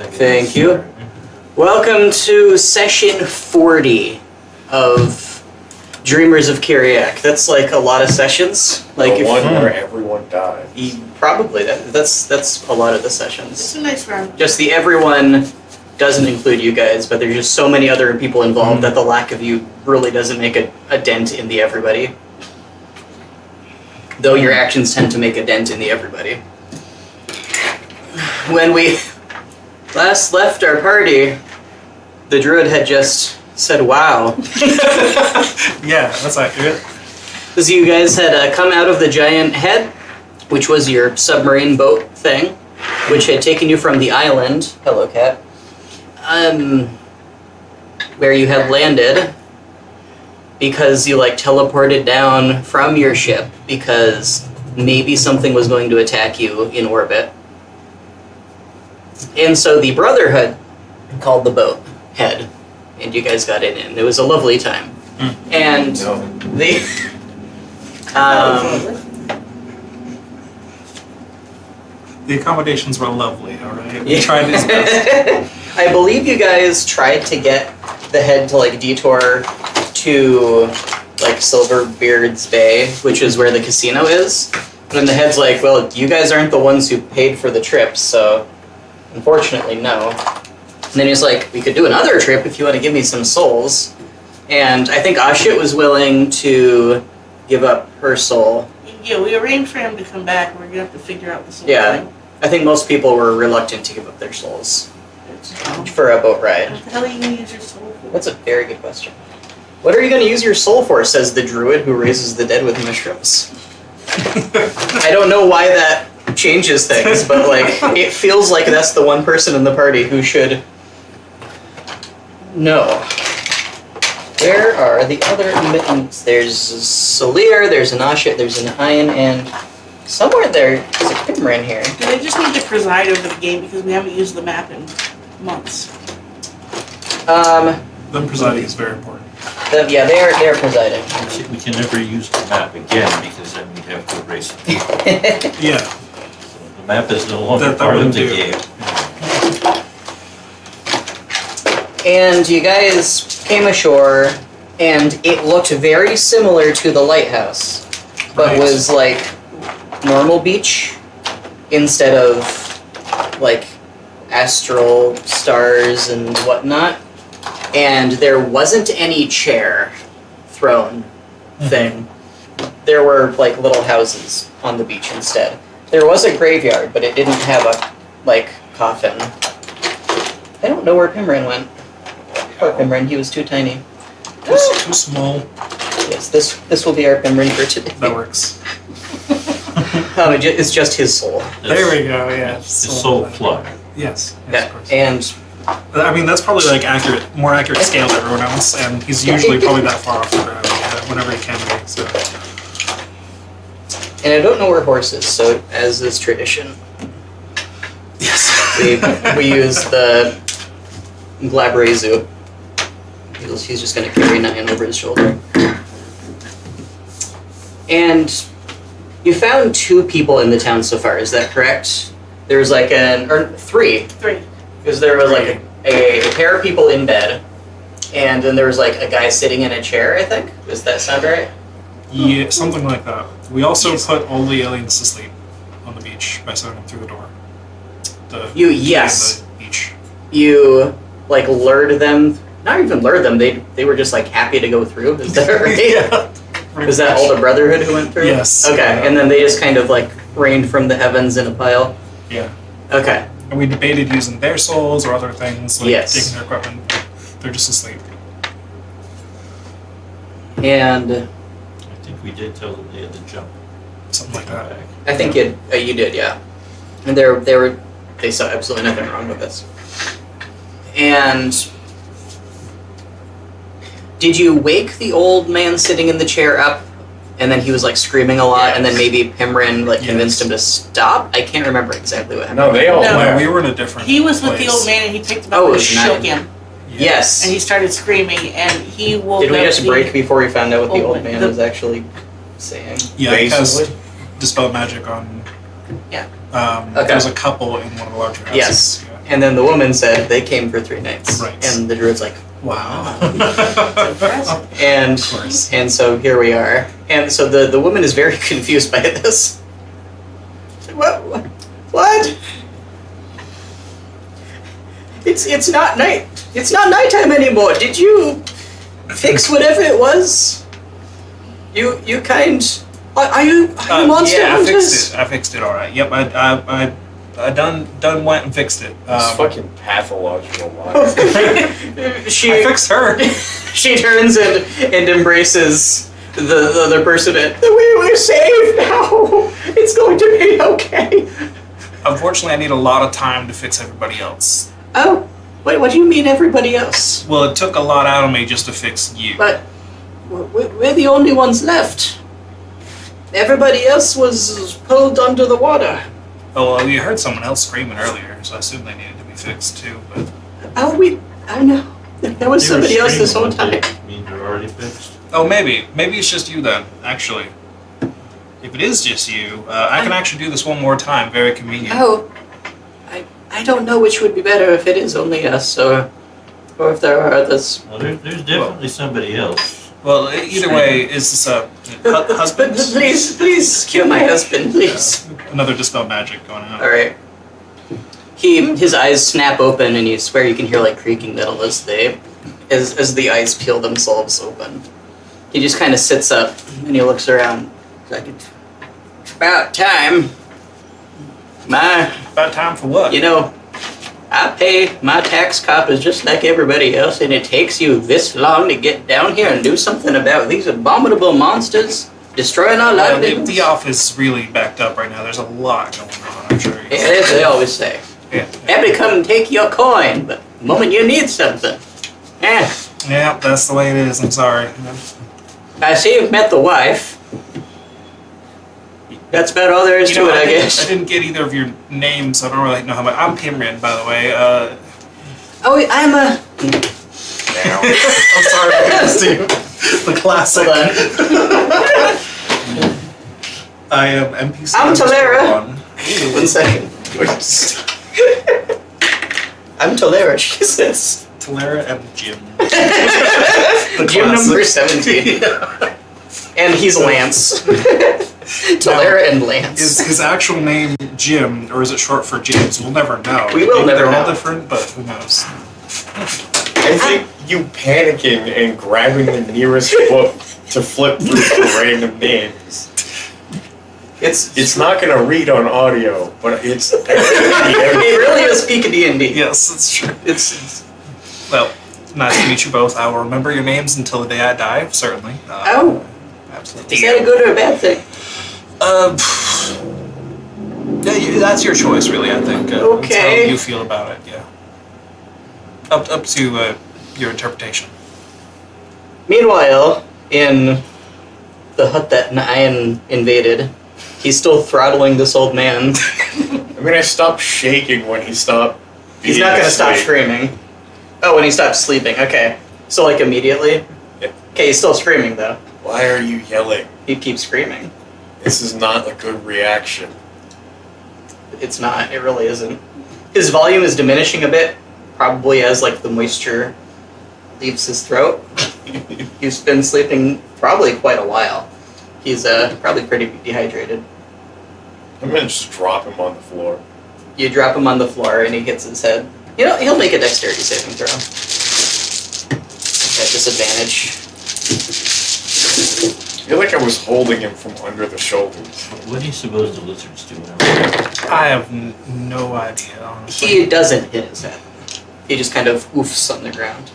Thank you. Welcome to session 40 of Dreamers of Kiriak. That's like a lot of sessions. Like the one where everyone dies. Probably that's a lot of the sessions. It's a nice round. Just the everyone doesn't include you guys, but there's just so many other people involved that the lack of you really doesn't make a dent in the everybody. Though your actions tend to make a dent in the everybody. When we last left our party, the druid had just said, "Wow." Yeah, that's accurate. Because you guys had come out of the giant head, which was your submarine boat thing, which had taken you from the island, hello cat, where you had landed, because you teleported down from your ship because maybe something was going to attack you in orbit. And so the Brotherhood called the boat head, and you guys got in. It was a lovely time. And the the accommodations were lovely, alright? We tried his best. I believe you guys tried to get the head to detour to Silverbeard's Bay, which is where the casino is. And the head's like, well, you guys aren't the ones who paid for the trip, so unfortunately, no. And then he's like, we could do another trip if you want to give me some souls. And I think Ashit was willing to give up her soul. Yeah, we arranged for him to come back. We're gonna have to figure out the soul thing. I think most people were reluctant to give up their souls for a boat ride. What the hell are you gonna use your soul for? That's a very good question. What are you going to use your soul for, says the druid who raises the dead with mushrooms. I don't know why that changes things, but it feels like that's the one person in the party who should know. Where are the other mittens? There's Salir, there's an Ashit, there's an Ian, and somewhere there's a Kimran here. They just need to preside over the game because we haven't used the map in months. Them presiding is very important. Yeah, they're presiding. We can never use the map again because then we'd have to erase it. Yeah. So the map is no longer That part of wouldn't the do. game. And you guys came ashore, and it looked very similar to the lighthouse, but Nice. was normal beach instead of astral stars and whatnot. And there wasn't any chair throne thing. There were little houses on the beach instead. There was a graveyard, but it didn't have a coffin. I don't know where Pimran went. Poor Pimran, he was too tiny. Too small. Yes, this will be our Pimran for today. That works. It's just his soul. There we go, yeah. It's soul plug. Yes, Yeah, of course. and I mean, that's probably more accurate scale than everyone else, and he's usually probably that far off the ground whenever he can be, so. and I don't know where horse is, so as is tradition, Yes. we use the Glabrezu. He's just going to carry Nyan over his shoulder. And you found 2 people in the town so far, is that correct? There was or 3. 3. Because there was a pair of people in bed, and then there was a guy sitting in a chair, I think. Does that sound right? Yeah, something like that. We also put all the aliens to sleep on the beach by sending them through the door. Yes. The beach. You lured them, not even lured them, they were just happy to go through. Is that right? Yeah. Was that all the Brotherhood who went through? Yes. Okay, and then they just kind of rained from the heavens in a pile? Yeah. Okay. And we debated using their souls or other things, Yes. taking their equipment. They're just asleep. And I think we did tell them they had to jump. Something like that. Back. I think you did, yeah. And they saw absolutely nothing wrong with this. And did you wake the old man sitting in the chair up, and then he was screaming a lot, and then maybe Pimran convinced him to stop? I can't remember exactly what happened. No, they all No. left. We were in a different He was with place. the old man and he picked him Oh, up it and was shook Nyan. him. Yes. And he started screaming and he woke Did we up just the- break before we found out what the Oh, old man the- was actually saying? Yeah, he has Basically. dispel magic on. Yeah. Okay. There's a couple in one of the larger houses. Yes. Yeah. And then the woman said they came for 3 nights. Right. And the druid's like, Wow. Impressive. and Of course. and so here we are. And so the woman is very confused by this. What? What? It's not night. It's not nighttime anymore. Did you fix whatever it was? You kind. Are you monster yeah, hunters? I fixed it. All right. Yep. I done went and fixed it. It's fucking pathological liar. she I fixed her. she turns and embraces the other person. We're safe now. It's going to be okay. Unfortunately, I need a lot of time to fix everybody else. Oh, wait. What do you mean, everybody else? Well, it took a lot out of me just to fix you. But we're the only ones left. Everybody else was pulled under the water. Oh, well, you heard someone else screaming earlier, so I assumed they needed to be fixed too. But I know. There was somebody else this whole time. Mean they're already fixed? oh, maybe it's just you then. Actually, if it is just you, I can actually do this one more time. Very convenient. Oh, I don't know which would be better if it is only us or if there are others. Well, there's definitely somebody else. Well, either way, is this a husband? Please cure my husband, please. Another dispel magic going on. All right. His eyes snap open, and you swear you can hear like creaking metal as the eyes peel themselves open. He just kind of sits up and he looks around. He's like, it's about time. About time for what? You know, I pay my tax coppers just like everybody else, and it takes you this long to get down here and do something about these abominable monsters destroying our livelihoods. The office is really backed up right now. There's a lot going on. I'm sure. Yeah, that's what they always say. Yeah. Happy to come and take your coin, but the moment you need something. Yeah, that's the way it is. I'm sorry. I see you've met the wife. That's about all there is to it, I guess. I didn't get either of your names, so I don't really know how much. I'm Pimrin, by the way. Oh, I'm a... Now. I'm sorry, the classic. Hold on. I am NPC. I'm Talera. 1. 1 second. I'm Tolera, she says. Talera and Jim. Jim number 17. And he's Lance. Tolera and Lance. Is his actual name Jim, or is it short for James? We'll never know. We will Maybe never they're all know. different, but who knows? I think you panicking and grabbing the nearest book to flip through for random names. It's not gonna read on audio, but it's It really is peak of D&D. Yes, that's true. It's Well, nice to meet you both. I will remember your names until the day I die, certainly. Oh. Absolutely. Is that a good or a bad thing? Yeah, that's your choice, really, I think. It's Okay. how you feel about it, yeah. Up to your interpretation. Meanwhile, in the hut that Nyan invaded, he's still throttling this old man. I'm gonna stop shaking when he stopped. He's being not gonna stop asleep. screaming. Oh, when he stops sleeping. Okay. So like immediately? Yeah. Okay, he's still screaming though. Why are you yelling? He keeps screaming. This is not a good reaction. It's not. It really isn't. His volume is diminishing a bit, probably as like the moisture leaves his throat. He's been sleeping probably quite a while. He's probably pretty dehydrated. I'm gonna just drop him on the floor. You drop him on the floor and he hits his head. You know, he'll make a dexterity saving throw. At disadvantage. I feel like I was holding him from under the shoulders. What do you suppose the lizards do? I have no idea, honestly. He doesn't hit his head. He just kind of oofs on the ground.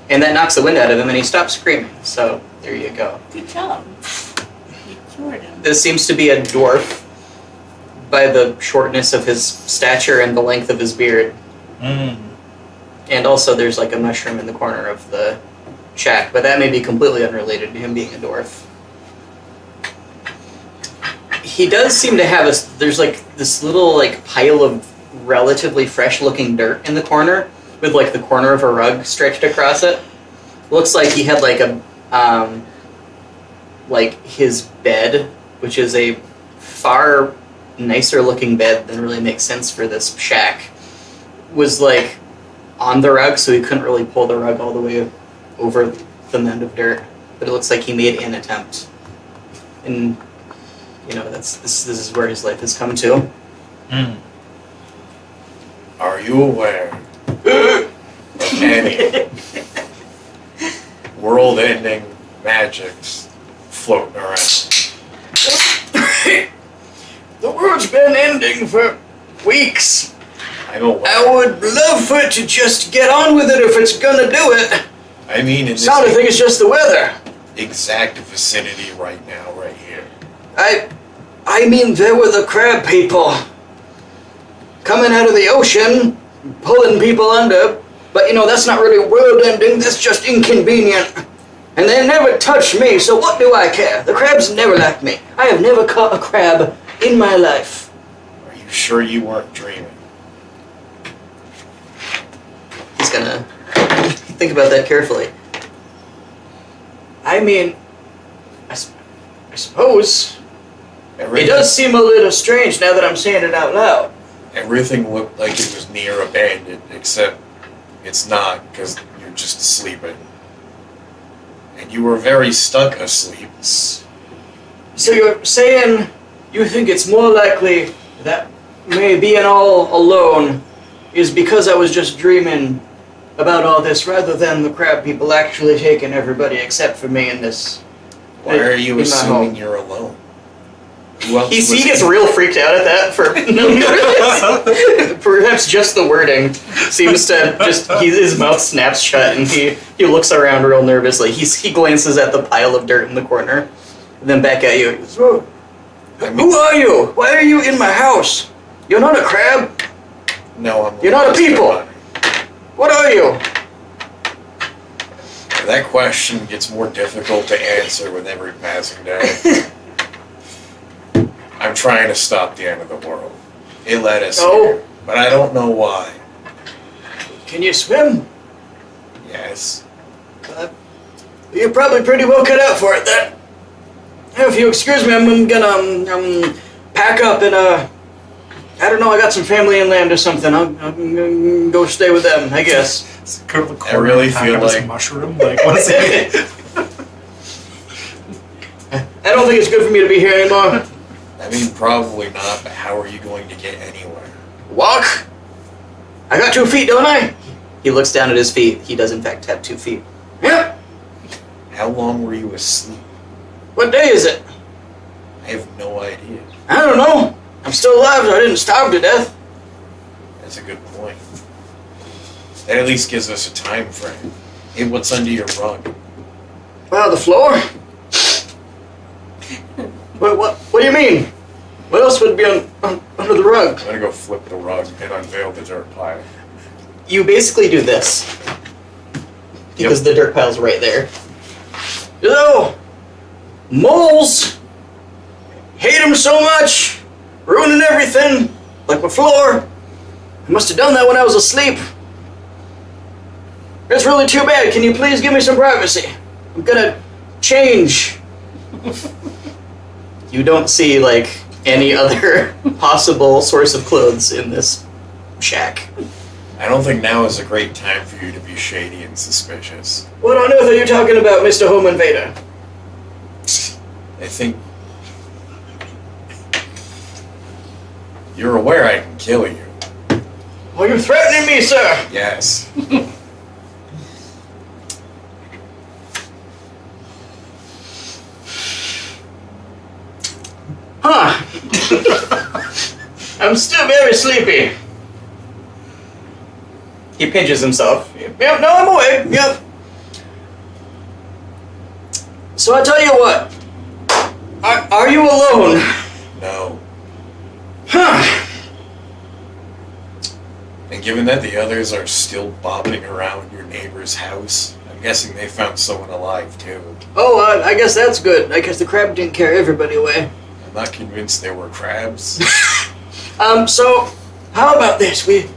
And that knocks the wind out of him and he stops screaming. So, there you go. Good job. You cured him. This seems to be a dwarf by the shortness of his stature and the length of his beard. Mm. And also there's like a mushroom in the corner of the shack, but that may be completely unrelated to him being a dwarf. He does seem to have there's like this little like pile of relatively fresh looking dirt in the corner with like the corner of a rug stretched across it. Looks like he had like a like his bed, which is a far nicer looking bed than really makes sense for this shack, was like on the rug, so he couldn't really pull the rug all the way over the mound of dirt. But it looks like he made an attempt, and this is where his life has come to. Are you aware of any world-ending magics floating around? The world's been ending for weeks. I'm aware. I would love for it to just get on with it if it's gonna do it. I mean, in this I think it's just the weather. exact vicinity right now, right here. I mean, there were the crab people coming out of the ocean, pulling people under. But that's not really world ending. That's just inconvenient. And they never touched me, so what do I care? The crabs never liked me. I have never caught a crab in my life. Are you sure you weren't dreaming? He's gonna think about that carefully. I mean, I suppose it does seem a little strange now that I'm saying it out loud. Everything looked like it was near abandoned, except it's not, because you're just sleeping. And you were very stuck asleep. So you're saying you think it's more likely that me being all alone is because I was just dreaming about all this rather than the crab people actually taking everybody except for me in this. Why are you in my assuming home. you're alone? Who else He was gets real freaked out at that for no reason. Perhaps just the wording seems to his mouth snaps shut and he looks around real nervously. He glances at the pile of dirt in the corner, and then back at you. He goes, "Whoa. Who are you? Why are you in my house? You're not a crab. No, I'm You're not a Monster people. Hunter. What are you?" That question gets more difficult to answer with every passing day. I'm trying to stop the end of the world. It led us here, but I don't know why. Can you swim? Yes. You're probably pretty well cut out for it then. If you excuse me, I'm gonna pack up and I don't know, I got some family inland or something. I'll go stay with them, I guess. Go to the I corner really and pack feel up like- some mushroom. Like, what's it? I don't think it's good for me to be here anymore. I mean, probably not, but how are you going to get anywhere? Walk? I got 2 feet, don't I? He looks down at his feet. He does in fact have 2 feet. Yep. How long were you asleep? What day is it? I have no idea. I don't know. I'm still alive, so I didn't starve to death. That's a good point. That at least gives us a time frame. Hey, what's under your rug? Well, the floor? What do you mean? What else would be under the rug? I'm gonna go flip the rug and unveil the dirt pile. You basically do this. Because the dirt pile's right there. Oh! Moles! Hate them so much! Ruining everything! Like my floor! I must have done that when I was asleep. That's really too bad. Can you please give me some privacy? I'm gonna change. You don't see, like, any other possible source of clothes in this shack. I don't think now is a great time for you to be shady and suspicious. What on earth are you talking about, Mr. Home Invader? I think you're aware I can kill you. Are you threatening me, sir? Yes. Huh. I'm still very sleepy. He pinches himself. Yep, no, I'm awake. Yep. So I tell you what. Are you alone? No. Huh. And given that the others are still bobbing around your neighbor's house, I'm guessing they found someone alive too. Oh, I guess that's good. I guess the crab didn't carry everybody away. I'm not convinced there were crabs. So how about this? We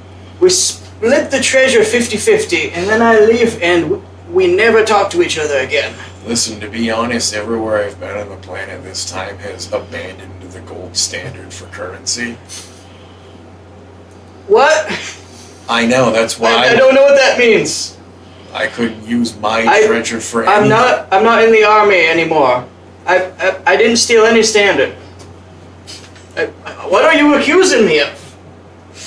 split the treasure 50-50, and then I leave, and we never talk to each other again. Listen, to be honest, everywhere I've been on the planet this time has abandoned the gold standard for currency. What? I know, that's why I don't know what that means. I couldn't use my treasure for I'm anything. not in the army anymore. I didn't steal any standard. What are you accusing me of?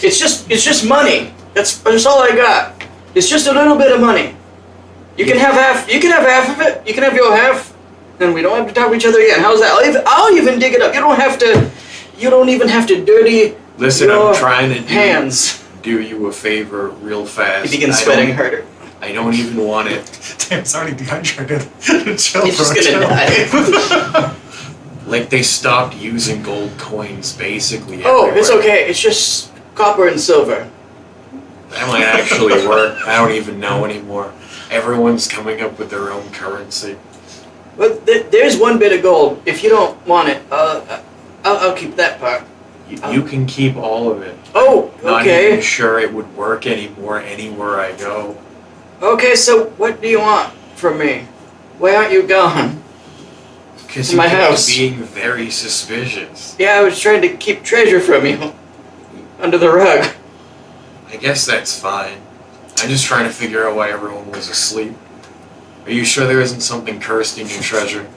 It's just money. That's all I got. It's just a little bit of money. You can have half. You can have half of it. You can have your half, and we don't have to talk to each other again. How's that? I'll even dig it up. You don't have to. You don't even have to dirty. Listen, your I'm trying to hands. do you a favor real fast. He begins sweating harder. I don't even want it. Damn, it's already dehydrated. Chill, He's just bro, gonna chill. die. Like, they stopped using gold coins, basically. Oh, it's everywhere. okay. It's just copper and silver. That might actually work. I don't even know anymore. Everyone's coming up with their own currency. But there's one bit of gold. If you don't want it, I'll keep that part. You can keep all of it. Oh, Not okay. even sure it would work anymore anywhere I go. Okay, so what do you want from me? Why aren't you gone? Because My you kept house. being very suspicious. Yeah, I was trying to keep treasure from you. Under the rug. I guess that's fine. I'm just trying to figure out why everyone was asleep. Are you sure there isn't something cursed in your treasure?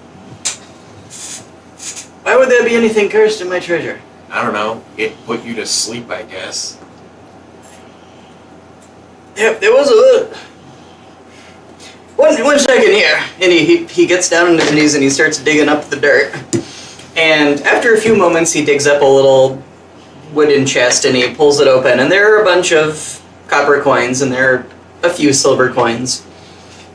Why would there be anything cursed in my treasure? I don't know. It put you to sleep, I guess. Yep, there was a little... One second here. And he gets down on his knees and he starts digging up the dirt. And after a few moments, he digs up a little wooden chest and he pulls it open. And there are a bunch of copper coins and there are a few silver coins.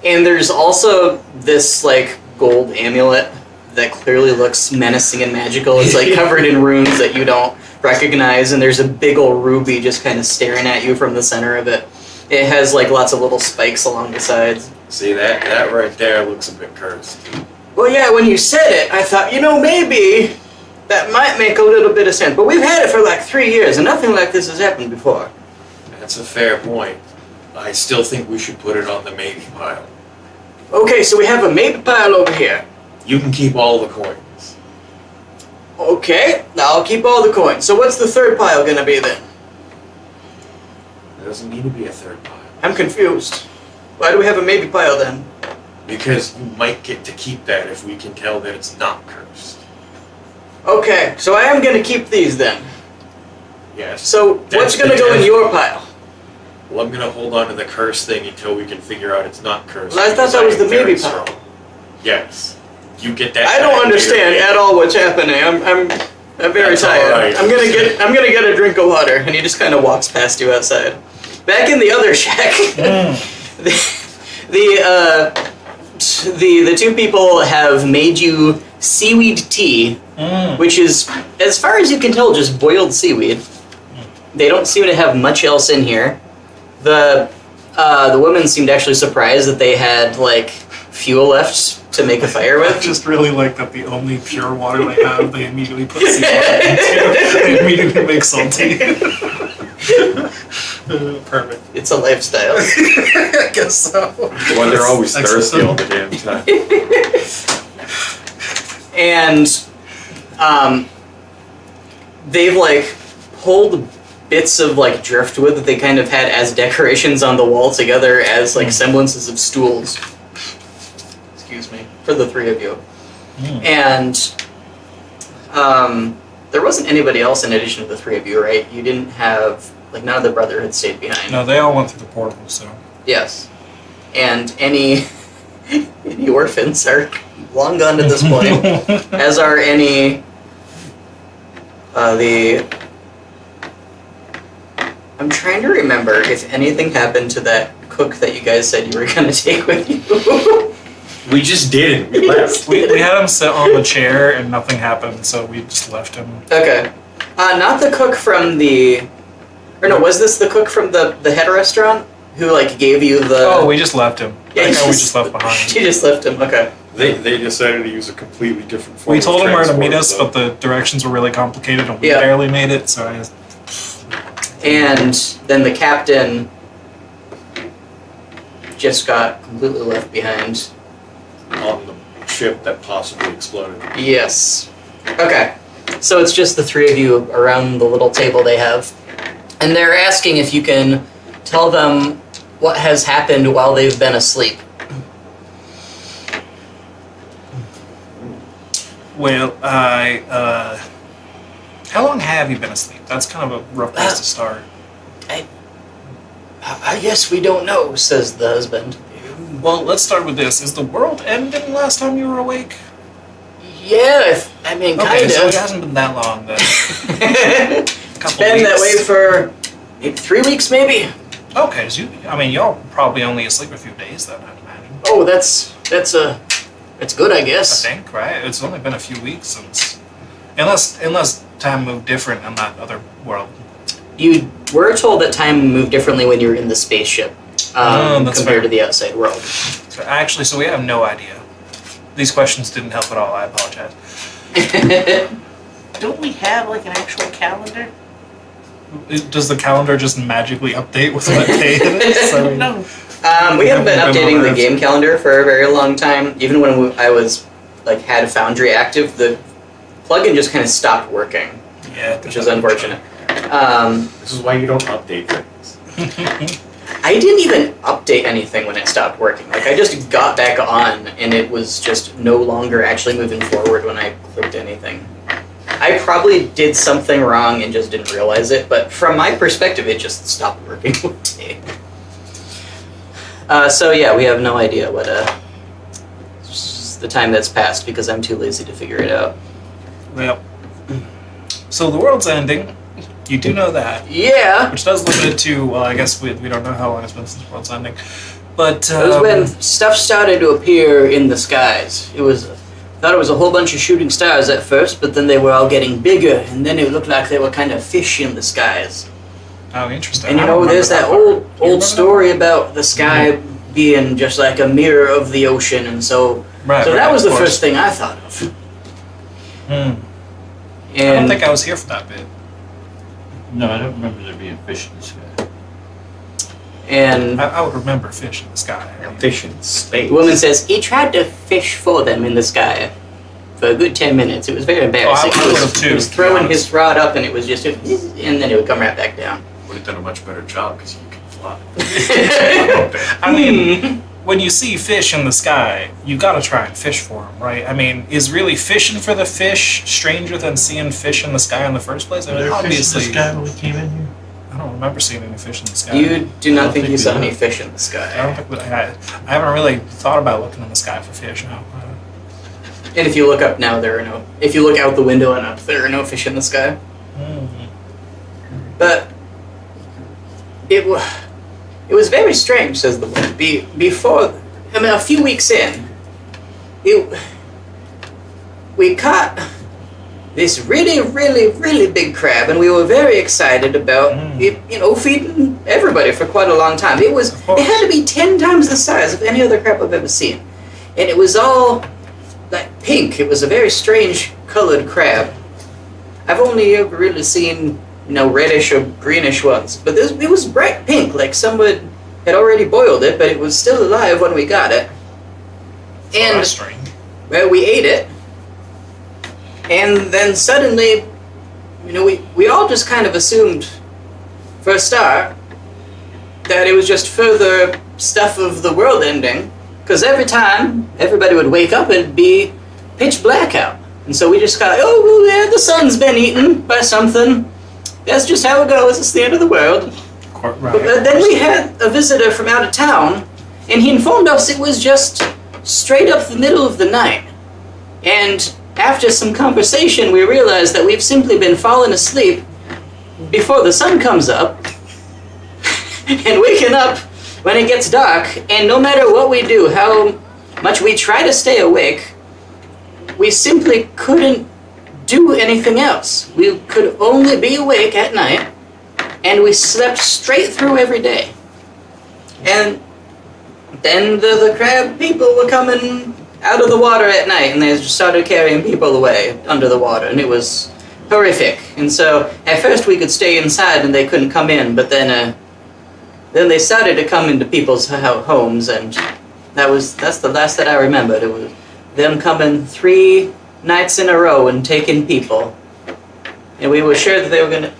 And there's also this, like, gold amulet that clearly looks menacing and magical. It's, like, covered in runes that you don't recognize. And there's a big old ruby just kind of staring at you from the center of it. It has, like, lots of little spikes along the sides. See, that right there looks a bit cursed. Well, yeah, when you said it, I thought, maybe that might make a little bit of sense. But we've had it for like 3 years, and nothing like this has happened before. That's a fair point. I still think we should put it on the maybe pile. Okay, so we have a maybe pile over here. You can keep all the coins. Okay, now I'll keep all the coins. So what's the third pile gonna be then? There doesn't need to be a third pile. I'm confused. Why do we have a maybe pile then? Because you might get to keep that if we can tell that it's not cursed. Okay, so I am gonna keep these then. Yes. So That's what's gonna the go in test. your pile? Well, I'm gonna hold on to the curse thing until we can figure out it's not cursed. Well, I thought because that was am the very maybe pile. strong. Yes. You get that. I don't back understand here. at all what's happening. I'm very That's all tired. right. I'm gonna get a drink of water, and he just kind of walks past you outside. Back in the other shack, the two people have made you seaweed tea, which is, as far as you can tell, just boiled seaweed. They don't seem to have much else in here. The women seemed actually surprised that they had like fuel left to make a fire I with. just really like that the only pure water they have, they immediately put seawater into. They immediately make salty. Perfect. It's a lifestyle. I guess so. Well, they're always Excellent. thirsty all the damn time. And they've like pulled bits of like driftwood that they kind of had as decorations on the wall together as like semblances of stools. Excuse me, for the three of you. And there wasn't anybody else in addition to the three of you, right? You didn't have, like, none of the Brotherhood stayed behind. No, they all went through the portal, so. Yes. And any orphans are long gone to this point, as are any I'm trying to remember if anything happened to that cook that you guys said you were going to take with you. We just didn't. We left. We had him sit on the chair and nothing happened, so we just left him. Okay. Not the cook from the... Or no, was this the cook from the head restaurant? Who, like, gave you the... Oh, we just left him. Yeah, That you guy we just left behind. You just left him, okay. They decided to use a completely different form We told of him where to meet transport, us, though. but the directions were really complicated and we Yeah. barely made it, so I just... And then the captain just got completely left behind. on the ship that possibly exploded. Yes. Okay. So it's just the three of you around the little table they have. And they're asking if you can tell them what has happened while they've been asleep. Well, how long have you been asleep? That's kind of a rough place to start. I guess we don't know, says the husband. Well, let's start with this. Is the world ending last time you were awake? Yeah, I mean, Okay, kinda. so it hasn't been that long then. It's been that way for maybe 3 weeks, maybe. Okay, so y'all probably only asleep a few days then, I'd imagine. Oh, that's good, I I guess. think, right? It's only been a few weeks since, unless time moved different on that other world. You were told that time moved differently when you were in the spaceship That's compared fair. to the outside world. So we have no idea. These questions didn't help at all. I apologize. Don't we have like an actual calendar? Does the calendar just magically update with what day it is? I mean, No. We haven't been Haven't been updating on the Earth. game calendar for a very long time. Even when I was had Foundry active, the plugin just kind of stopped working, yeah, which is unfortunate. This is why you don't update things. I didn't even update anything when it stopped working. Like, I just got back on, and it was just no longer actually moving forward when I clicked anything. I probably did something wrong and just didn't realize it, but from my perspective, it just stopped working one day. So yeah, we have no idea what the time that's passed because I'm too lazy to figure it out. Well, so the world's ending. You do know that, Yeah, which does limit it to. Well, I guess we don't know how long it's been since the world's ending, but it was when stuff started to appear in the skies. Thought it was a whole bunch of shooting stars at first, but then they were all getting bigger, and then it looked like they were kind of fish in the skies. Oh, interesting. And I don't there's that remember part. Do you old remember story about the sky being just like a mirror of the ocean, and so Right, that right, was of the course. first thing I thought of. Hmm. I don't And think I was here for that bit. No, I don't remember there being fish in the sky. and I would remember fish in the sky. I mean, Fish in space. the woman says he tried to fish for them in the sky for a good 10 minutes. It was very embarrassing. I He would've was, too, he was to be throwing honest. his rod up, and it was just, and then it would come right back down. Would have done a much better job because you can fly. I mean, when you see fish in the sky, you gotta try and fish for them, right? I mean, is really fishing for the fish stranger than seeing fish in the sky in the first place? I Were mean, there fish in obviously, the sky when we came in here? I don't remember seeing any fish in the sky. You do I not don't think think you we saw have. any fish in the I sky. don't think I haven't really thought about looking in the sky for fish. No. And if you look up now, there are no. If you look out the window and up, there are no fish in the sky. Mhm. But it was very strange, says the woman. Before, a few weeks in, we caught this really, really, really big crab, and we were very excited about it. Feeding everybody for quite a long time. It had to be 10 times the size of any other crab I've ever seen, and it was all like pink. It was a very strange colored crab. I've only ever really seen reddish or greenish ones, but it was bright pink, like someone had already boiled it, but it was still alive when we got it. Oh, And that's strange. well, we ate it, and then suddenly, we all just kind of assumed, for a start, that it was just further stuff of the world ending, because every time everybody would wake up, it'd be pitch black out. And so we just got, oh, well, yeah, the sun's been eaten by something. That's just how it goes. It's the end of the world. Right. But then we had a visitor from out of town, and he informed us it was just straight up the middle of the night. And after some conversation, we realized that we've simply been falling asleep before the sun comes up and waking up when it gets dark. And no matter what we do, how much we try to stay awake, we simply couldn't do anything else. We could only be awake at night, and we slept straight through every day. And then the crab people were coming out of the water at night, and they just started carrying people away under the water, and it was horrific. And so at first we could stay inside and they couldn't come in, but then they started to come into people's homes, and that's the last that I remembered. It was them coming 3 nights in a row and taking people. And we were sure that they were gonna...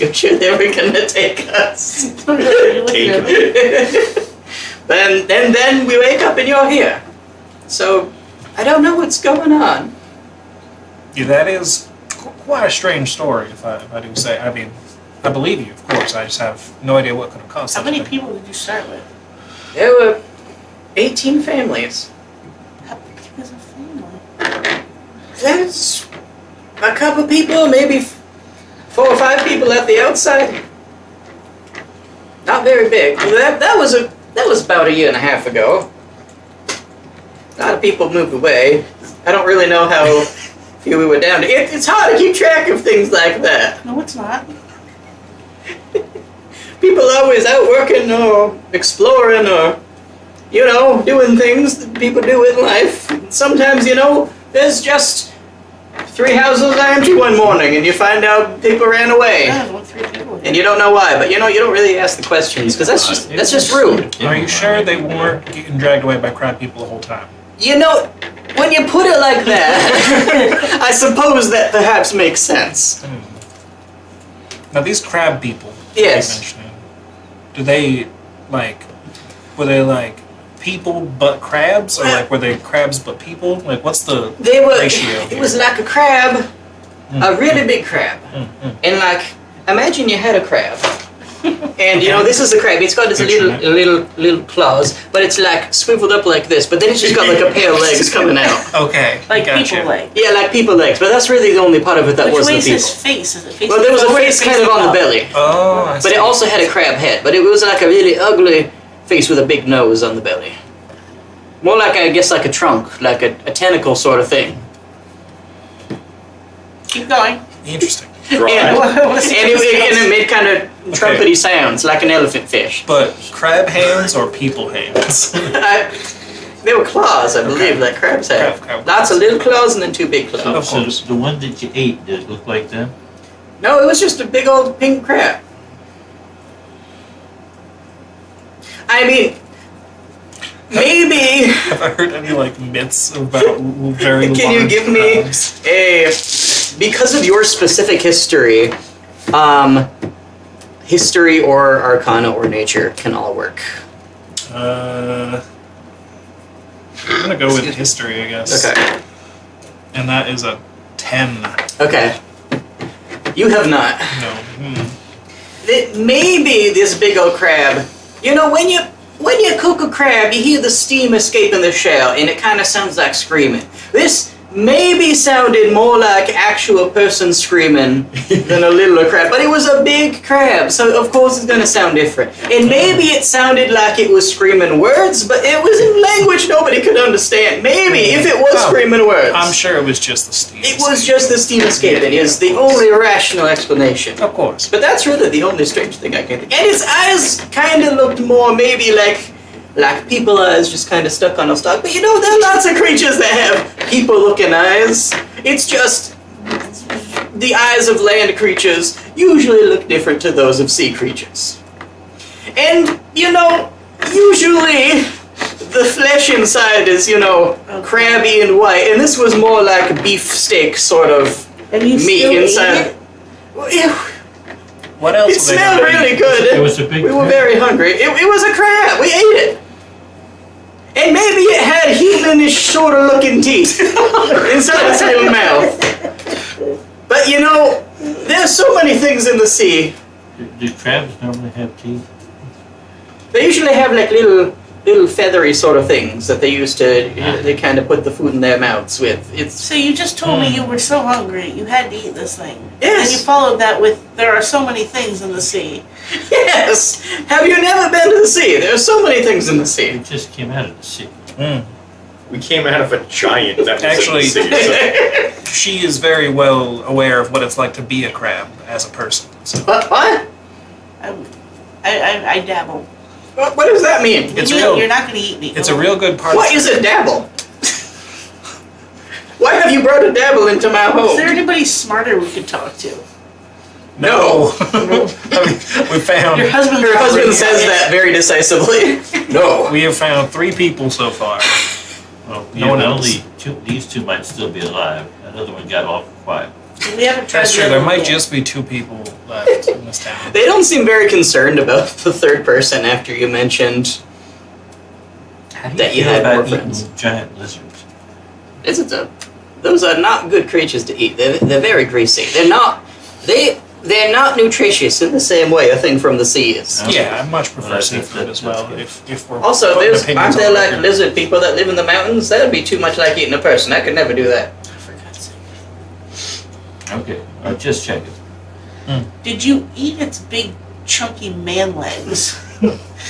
You're sure they were gonna take us? Take it. Then we wake up and you're here. So, I don't know what's going on. Yeah, that is quite a strange story, if I do say. I mean, I believe you, of course. I just have no idea what could have caused How such a many thing. people did you start with? There were 18 families. How big is a family? There's a couple people, maybe 4 or 5 people at the outside. Not very big. That was about a year and a half ago. A lot of people moved away. I don't really know how few we were down to. It's hard to keep track of things like that. No, it's not. People are always out working or exploring or, doing things that people do in life. Sometimes, there's just 3 houses empty one morning and you find out people ran away. Yeah, there's only 3 people. And you don't know why, but you don't really ask the questions because that's just rude. Are you sure they weren't getting dragged away by crab people the whole time? When you put it like that, I suppose that perhaps makes sense. Now, these crab people, Yes. you mentioned, do they, were they, people but crabs? Or, were they crabs but people? What's the They were. ratio It here? was like a crab, a really big crab, and imagine you had a crab. And this is the crab. It's got this Picture little claws, but it's swiveled up like this. But then it's just got a pair of legs coming out. Okay, Like gotcha. people leg. Yeah, like people legs. But that's really the only part of it that Which wasn't way is people. his face? Is it facing Well, there was a forward or face kind of facing on the up? belly, Oh, I but see. it also had a crab head. But it was a really ugly face with a big nose on the belly. More I guess like a trunk, like a tentacle sort of thing. Keep going. Interesting. Dry. And, What's the and it made kind of trumpety sounds, like an elephant fish. But crab hands or people hands? They were claws, I believe, like crabs have. Crab Lots of little claws and then 2 big claws. Of So course. the one that you ate, did it look like them? No, it was just a big old pink crab. I mean, maybe. Have I heard any myths about very Can you large give me crabs? because of your specific history, history or arcana or nature can all work. I'm gonna go with history, I guess. Okay. And that is a 10. Okay. You have not. No. Maybe this big old crab. When you cook a crab, you hear the steam escaping the shell, and it kind of sounds like screaming. This maybe sounded more like actual person screaming than a littler crab, but it was a big crab, so of course it's gonna sound different. And maybe it sounded like it was screaming words, but it was in language nobody could understand. Maybe if it was Oh, screaming words. I'm sure it was just the steam. It was just the steam escaping is the only rational explanation. Of course. But that's really the only strange thing I can think. And his eyes kind of looked more maybe like people eyes just kind of stuck on a stalk. But there are lots of creatures that have people-looking eyes. It's just the eyes of land creatures usually look different to those of sea creatures. And, usually the flesh inside is, crabby and white. And this was more like beefsteak sort of And you meat still ate inside. it? Well, yeah, What else? it were they smelled gonna really eat? good. It was a big We were crab. very hungry. It was a crab. We ate it. And maybe it had humanish sort of looking teeth inside its little mouth. But there's so many things in the sea. Do crabs normally have teeth? They usually have little feathery sort of things that they use to they kind of put the food in their mouths with. It's So you just told me you were so hungry, you had to eat this thing. Yes. And you followed that with, there are so many things in the sea. yes. Have you never been to the sea? There's so many things in the sea. It just came out of the sea. We came out of a giant that was Actually- in the sea, so- She is very well aware of what it's like to be a crab as a person. So What? I dabble. What does that mean? It's You- real. You're not going to eat me. it's a real good part. What is a dabble? Why have you brought a dabble into my Is there home? anybody smarter we could talk to? No. I mean, we found. Your husband. Her husband probably- says that very decisively. No. We have found 3 people so far. Well, No one else. these two might still be alive. Another one got off quiet. We haven't tried That's the true. other There one might yet. just be 2 people left in this town. They don't seem very concerned about the third person after you mentioned How do you that you feel had about more eating friends. giant lizards? Those are not good creatures to eat. They're very greasy. They're not nutritious in the same way a thing from the sea is. Okay. Yeah, I much prefer Well, that's- seafood that's as well. good. If we're Also, putting aren't opinions there on like it. lizard people that live in the mountains? That would be too much like eating a person. I could never do that. For God's sake. Okay, I'll just check it. Did you eat its big, chunky man legs?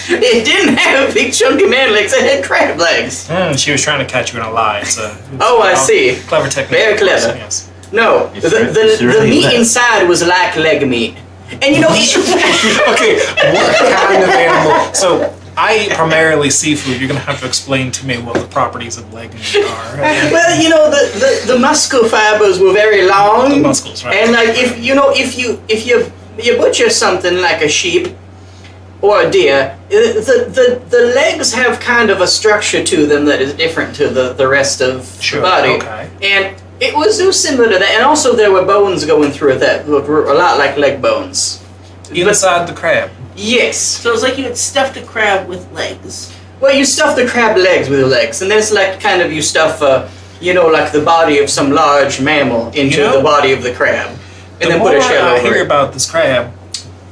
It didn't have big chunky man legs. It had crab legs. She was trying to catch you in a lie. It's Oh, I see. Clever technique. Very clever. Yes. No, It's the really meat wet. inside was like leg meat. And you know, Okay, what kind of animal? So I eat primarily seafood. You're gonna have to explain to me what the properties of leg meat are. well, you know, the muscle fibers were very long. The muscles, right? And like if you butcher something like a sheep or a deer, the legs have kind of a structure to them that is different to the rest of Sure, the body. okay. And it was so similar to that. And also there were bones going through it that looked a lot like leg bones. Inside the crab. Yes. So it's like you had stuffed a crab with legs. Well, you stuff the crab legs with the legs, and then it's like kind of you stuff, like the body of some large mammal into You know, the body of the crab, and The then more put a shell I over hear it. about this crab,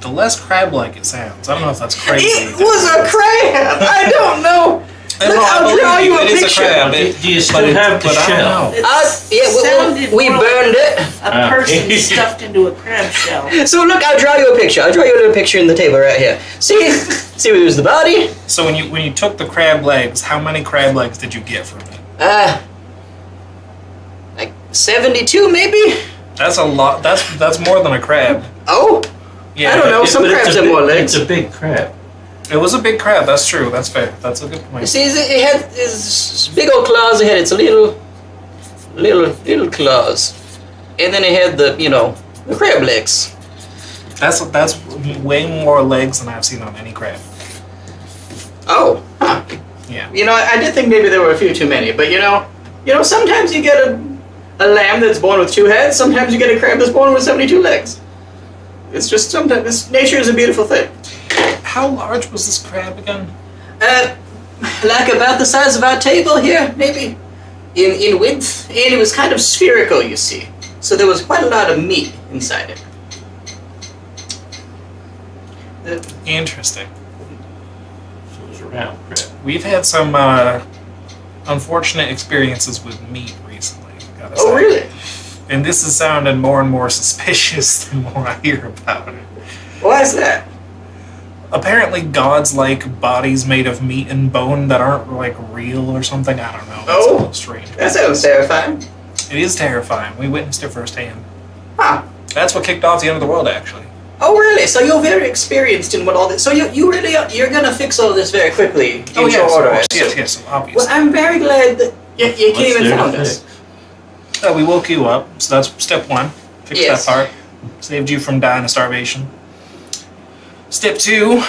the less crab-like it sounds. I don't know if that's crazy. It was a crab. I don't know. And Look, no, I I'll draw believe you a it is picture. crab. Do you still have the but I don't shell? know. It sounded We more burned it. like a person stuffed into a crab shell. So look, I'll draw you a picture. I'll draw you a little picture in the table right here. See there's the body. So when you took the crab legs, how many crab legs did you get from it? Like 72 maybe. That's a lot. That's more than a crab. Oh, Yeah, I don't know. It- Some but it's crabs a have big- more legs. It's a big crab. It was a big crab. That's true. That's fair. That's a good You point. see, it had its big old claws. It had its little claws, and then it had the crab legs. That's way more legs than I've seen on any crab. Oh, huh. Yeah. I did think maybe there were a few too many, but sometimes you get a lamb that's born with 2 heads. Sometimes you get a crab that's born with 72 legs. It's just sometimes nature is a beautiful thing. How large was this crab again? Like about the size of our table here, maybe, in width, and it was kind of spherical, you see. So there was quite a lot of meat inside it. Interesting. So it was a round crab. We've had some unfortunate experiences with meat recently. Gotta Oh, say. really? And this is sounding more and more suspicious the more I hear about it. Why is that? Apparently, gods like bodies made of meat and bone that aren't like real or something. I don't know. It's Oh. a little strange. That sounds terrifying. It is terrifying. We witnessed it firsthand. Huh. That's what kicked off the end of the world, actually. Oh, really? So you're very experienced in what all this. So you really you're gonna fix all this very quickly in short order. I assume. yes, obviously. Well, I'm very glad that you What's came and there to found us. fix? We woke you up, so that's step 1. Fix Yes. that part. Saved you from dying of starvation. Step 2.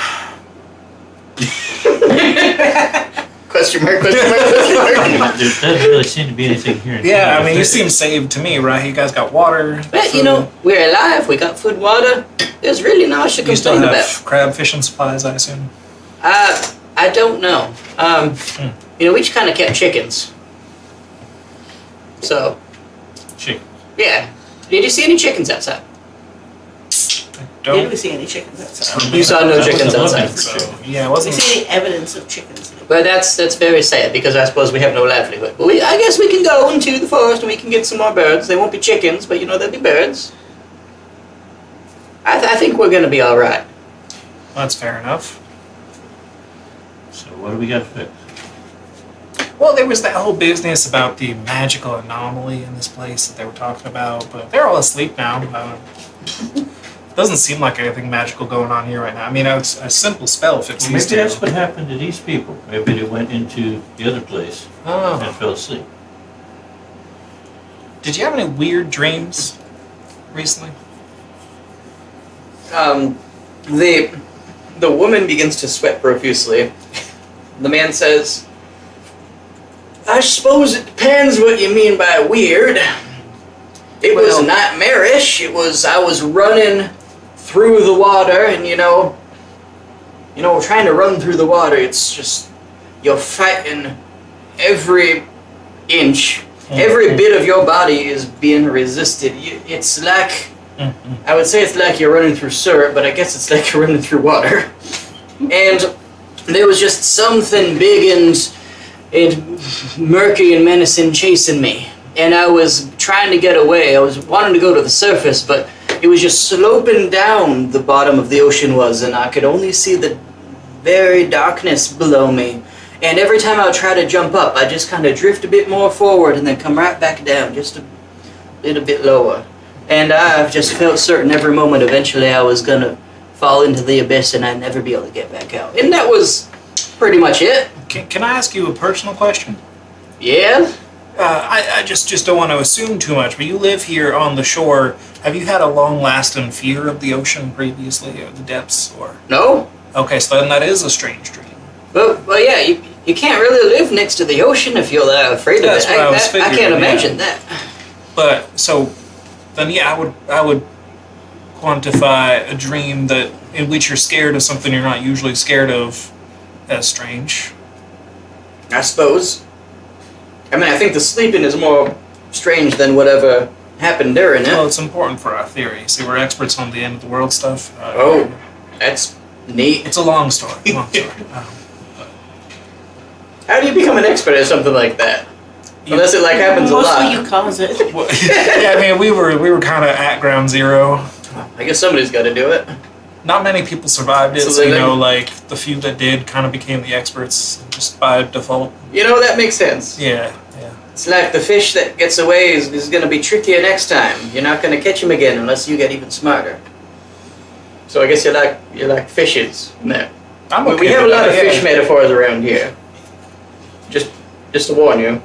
Question mark, question mark, question mark. There doesn't really seem to be anything here. in Yeah, town I to mean, you fix. seem saved to me, right? You guys got water. But, food. we're alive. We got food, water. There's really not much to You still complain have about. crab fishing supplies, I assume. I don't know. We just kind of kept chickens. So, Chicken. yeah. Did you see any chickens outside? Did Don't. we see any chickens outside? You saw no I chickens wasn't looking outside. for So, chicken. yeah, it Did we wasn't. see any evidence of chickens? But that's very sad because I suppose we have no livelihood. But I guess we can go into the forest and we can get some more birds. They won't be chickens, but there'll be birds. I think we're gonna be all right. That's fair enough. So what do we got to fix? Well, there was that whole business about the magical anomaly in this place that they were talking about, but they're all asleep now. Doesn't seem like anything magical going on here right now. I mean, it's a simple spell fixes Well, these maybe that's two. what happened to these people. Maybe they went into the other place and Oh. fell asleep. Did you have any weird dreams recently? The woman begins to sweat profusely. The man says, "I suppose it depends what you mean by weird. It was nightmarish. I was running through the water, and trying to run through the water, it's just, you're fighting every inch. Every bit of your body is being resisted. It's like, I would say it's like you're running through syrup, but I guess it's like you're running through water. And there was just something big and murky and menacing chasing me. And I was trying to get away. I was wanting to go to the surface, but it was just sloping down the bottom of the ocean was, and I could only see the very darkness below me. And every time I would try to jump up, I just kind of drift a bit more forward and then come right back down, just a little bit lower. And I just felt certain every moment eventually I was going to fall into the abyss and I'd never be able to get back out. And that was pretty much it. Can I ask you a personal question? Yeah? I just don't want to assume too much, but you live here on the shore. Have you had a long-lasting fear of the ocean previously, or the depths, or? No? Okay, so then that is a strange dream. Well, yeah, you can't really live next to the ocean if you're afraid of That's it. what I was I figuring, can't yeah. imagine that. But so then, yeah, I would quantify a dream in which you're scared of something you're not usually scared of as strange. I suppose. I mean, I think the sleeping is more strange than whatever happened during it. Well, it's important for our theory. See, we're experts on the end of the world stuff. Oh, that's neat. It's a long story. How do you become an expert at something like that? Unless it happens a lot. Mostly you cause it. Well, yeah, I mean, we were kind of at ground zero. I guess somebody's got to do it. Not many people survived it, So so they- the few that did kind of became the experts just by default. That makes sense. Yeah. It's like the fish that gets away is going to be trickier next time. You're not going to catch him again unless you get even smarter. So I guess you like fishes. No. I'm okay We have a with lot that, of yeah. fish metaphors around here. Just to warn you.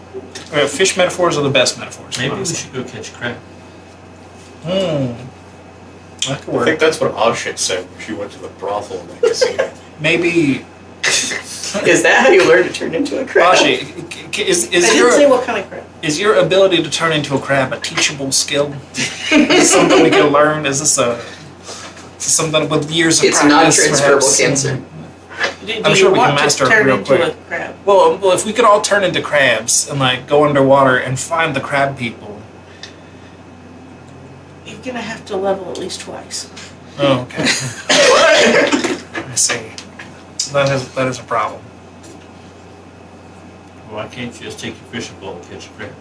Fish metaphors are the best metaphors. Maybe we honestly. should go catch crab. That could I work. think that's what Oshit said when she went to the brothel in the casino. Maybe. Is that how you learn to turn into a crab? Ashi, is I didn't say your what kind of crab. is your ability to turn into a crab a teachable skill? Is this something we can learn? Is this something with years of It's practice? non-transferable perhaps? cancer. Do I'm sure you we want can to master it turn real into quick. a crab? Well, if we could all turn into crabs and go underwater and find the crab people. You're gonna have to level at least twice. Oh, okay. I see. That is a problem. Why can't you just take your fishing pole and catch a crab?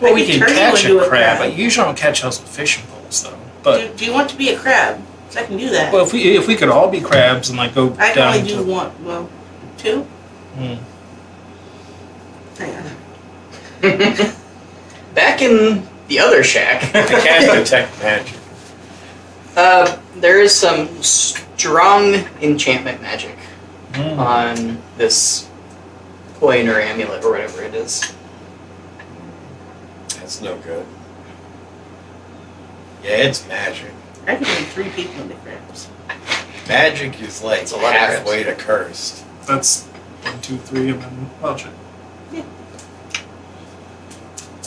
Well, I we can can turn you catch into a a crab, crab. but you usually don't catch those with fishing poles, though. But Do you want to be a crab? 'Cause I can do that. well, if we could all be crabs and go I can down only do to one. Well, two. Hmm. Hang on. Back in the other shack, I can't detect magic. there is some strong enchantment magic Hmm. on this coin or amulet or whatever it is. That's no good. Yeah, it's magic. I can make 3 people into crabs. Magic is like It's a lot of halfway to cursed. That's 1, 2, 3, and then check.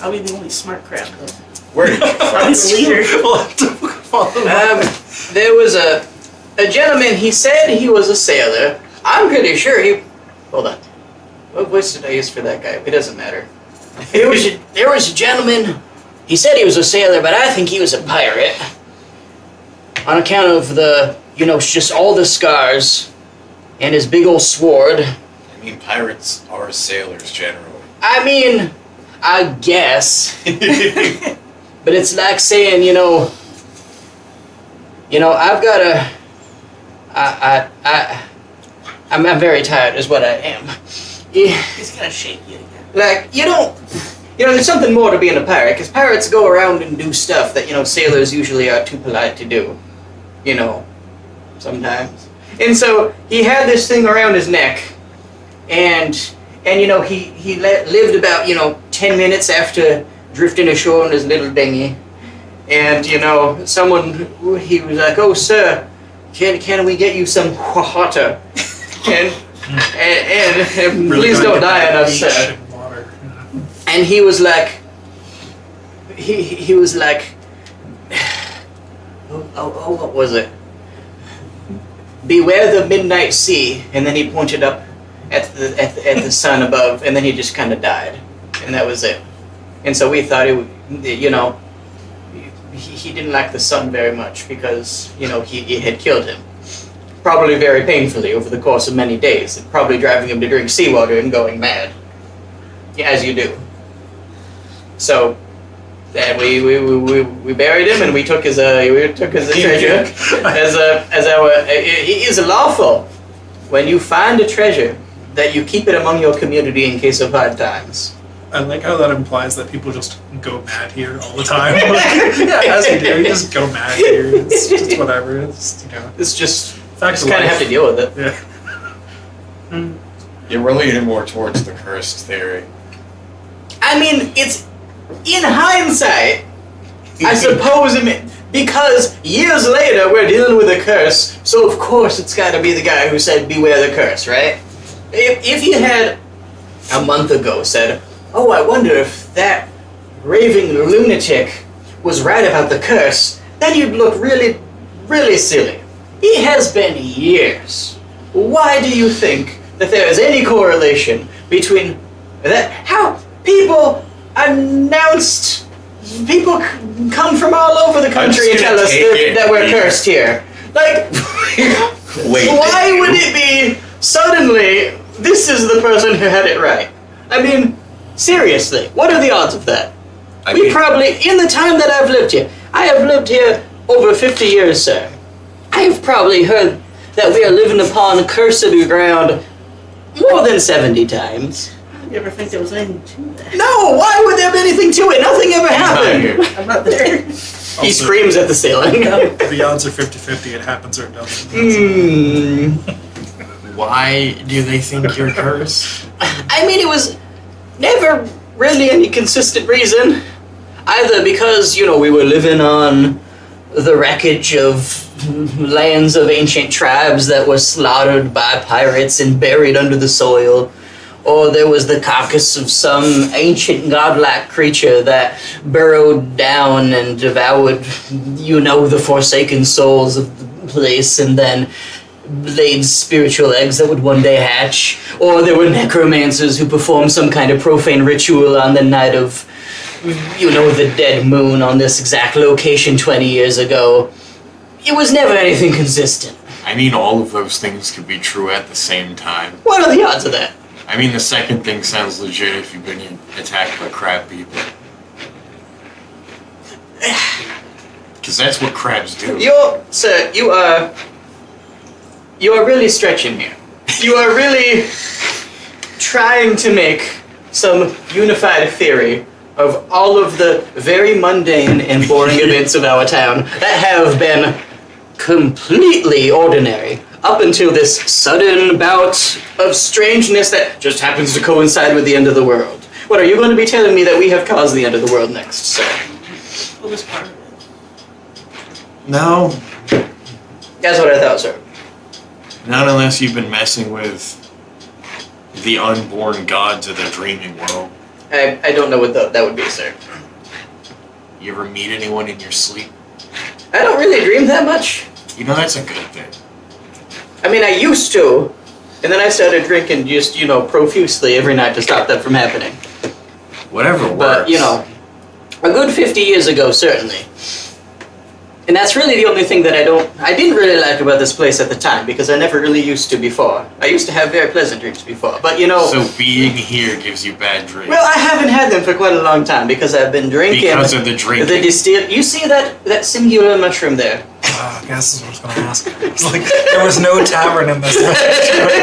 I'll be the only smart crab though. Where did you I'm find the leader. We'll have to follow that. There was a gentleman, he said he was a sailor. I'm pretty sure he... Hold on. What voice did I use for that guy? It doesn't matter. There was a gentleman, he said he was a sailor, but I think he was a pirate. On account of just all the scars and his big old sword. I mean, pirates are sailors generally. I mean, I guess. But it's like saying, I've got I'm very tired is what I am. Yeah, He's gonna shake you again. there's something more to being a pirate, because pirates go around and do stuff that, sailors usually are too polite to do. Sometimes. And so, he had this thing around his neck, and he lived about, 10 minutes after drifting ashore in his little dinghy. And, he was like, "Oh, sir, can we get you some water? And please don't die on us, sir." Water. And he was like, he was like, what was it? Beware the midnight sea, and then he pointed up at the sun above, and then he just kind of died, and that was it. And so we thought he didn't like the sun very much because it had killed him, probably very painfully over the course of many days, and probably driving him to drink seawater and going mad, as you do. So. And we buried him, and we took his treasure as our. It is lawful when you find a treasure that you keep it among your community in case of hard times. I like how that implies that people just go mad here all the time. Yeah, as you do, you just go mad here. It's just whatever. It's It's just facts of kind of life. have to deal with it. Yeah. You're related more towards the cursed theory. I mean, it's in hindsight. I suppose because years later we're dealing with a curse, so of course it's got to be the guy who said beware the curse, right? If you had a month ago said, oh, I wonder if that raving lunatic was right about the curse, then you'd look really, really silly. It has been years. Why do you think that there is any correlation between that? How people announced, people come from all over the country and tell us that we're cursed here. Like, why would it be suddenly this is the person who had it right? I mean, seriously, what are the odds of that? We probably, in the time that I've lived here, I have lived here over 50 years, sir. I have probably heard that we are living upon cursed ground more than 70 times. You ever think there was anything to that? No, why would there be anything to it? Nothing ever happened. I'm not there. He screams at the ceiling. The odds are 50-50. It happens or it doesn't. Why do they think you're cursed? I mean, it was never really any consistent reason. Either because, we were living on the wreckage of lands of ancient tribes that were slaughtered by pirates and buried under the soil, or there was the carcass of some ancient godlike creature that burrowed down and devoured, the forsaken souls of the place, and then laid spiritual eggs that would one day hatch. Or there were necromancers who performed some kind of profane ritual on the night of, the dead moon on this exact location 20 years ago. It was never anything consistent. I mean, all of those things could be true at the same time. What are the odds of that? I mean, the second thing sounds legit if you've been attacked by crab people. Because that's what crabs do. Sir, you are really stretching here. You are really trying to make some unified theory of all of the very mundane and boring events of our town that have been completely ordinary up until this sudden bout of strangeness that just happens to coincide with the end of the world. What, are you going to be telling me that we have caused the end of the world next, sir? Well, this part of it. No. That's what I thought, sir. Not unless you've been messing with the unborn gods of the dreaming world. I don't know what that would be, sir. You ever meet anyone in your sleep? I don't really dream that much. That's a good thing. I mean, I used to, and then I started drinking just, profusely every night to stop that from happening. Whatever works. But, a good 50 years ago, certainly. And that's really the only thing that I didn't really like about this place at the time, because I never really used to before. I used to have very pleasant dreams before, but So being here gives you bad dreams. Well, I haven't had them for quite a long time, because I've been drinking. Because of the drinking. The distilled. You see that singular mushroom there? I guess this is what I was going to ask. It's like, there was no tavern in this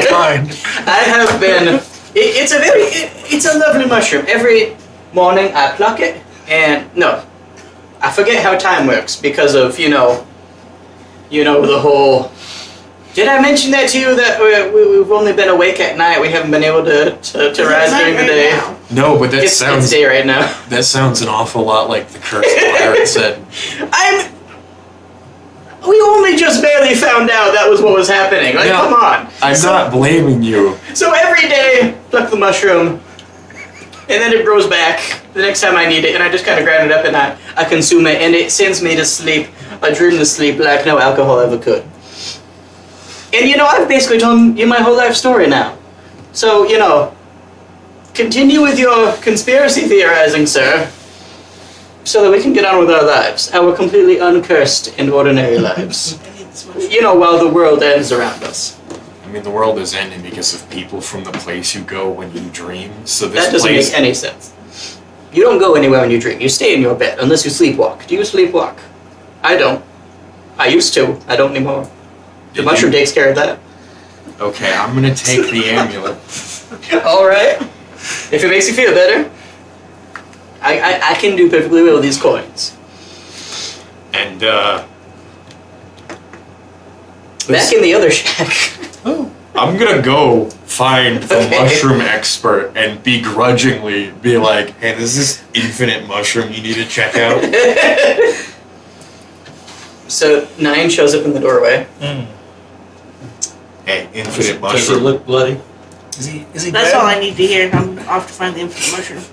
kind. I have been. It's a lovely mushroom. Every morning I pluck it, and I forget how time works because of the whole. Did I mention that to you that we've only been awake at night? We haven't been able to rise during the day. No, but that It's sounds day right now. That sounds an awful lot like the curse pirate said. We only just barely found out that was what was happening. Like, come on. I'm not blaming you. So every day, pluck the mushroom, then it grows back the next time I need it, and I just kind of grind it up and I consume it, and it sends me to sleep, a dreamless sleep like no alcohol ever could. And I've basically told you my whole life story now. So, continue with your conspiracy theorizing, sir, so that we can get on with our lives, our completely uncursed and ordinary lives. I need this mushroom. While the world ends around us. I mean, the world is ending because of people from the place you go when you dream. So this That doesn't place, make any sense. You don't go anywhere when you dream. You stay in your bed, unless you sleepwalk. Do you sleepwalk? I don't. I used to. I don't anymore. The Did mushroom you? takes care of that. Okay, I'm gonna take the amulet. Alright. If it makes you feel better, I can do perfectly well with these coins. And Back in the other shack. I'm gonna go find the Okay. mushroom expert and begrudgingly be like, hey, this is infinite mushroom you need to check out. So 9 shows up in the doorway. Hey, infinite Does it mushroom. look bloody? Is he That's dead? all I need to hear. I'm off to find the infinite mushroom.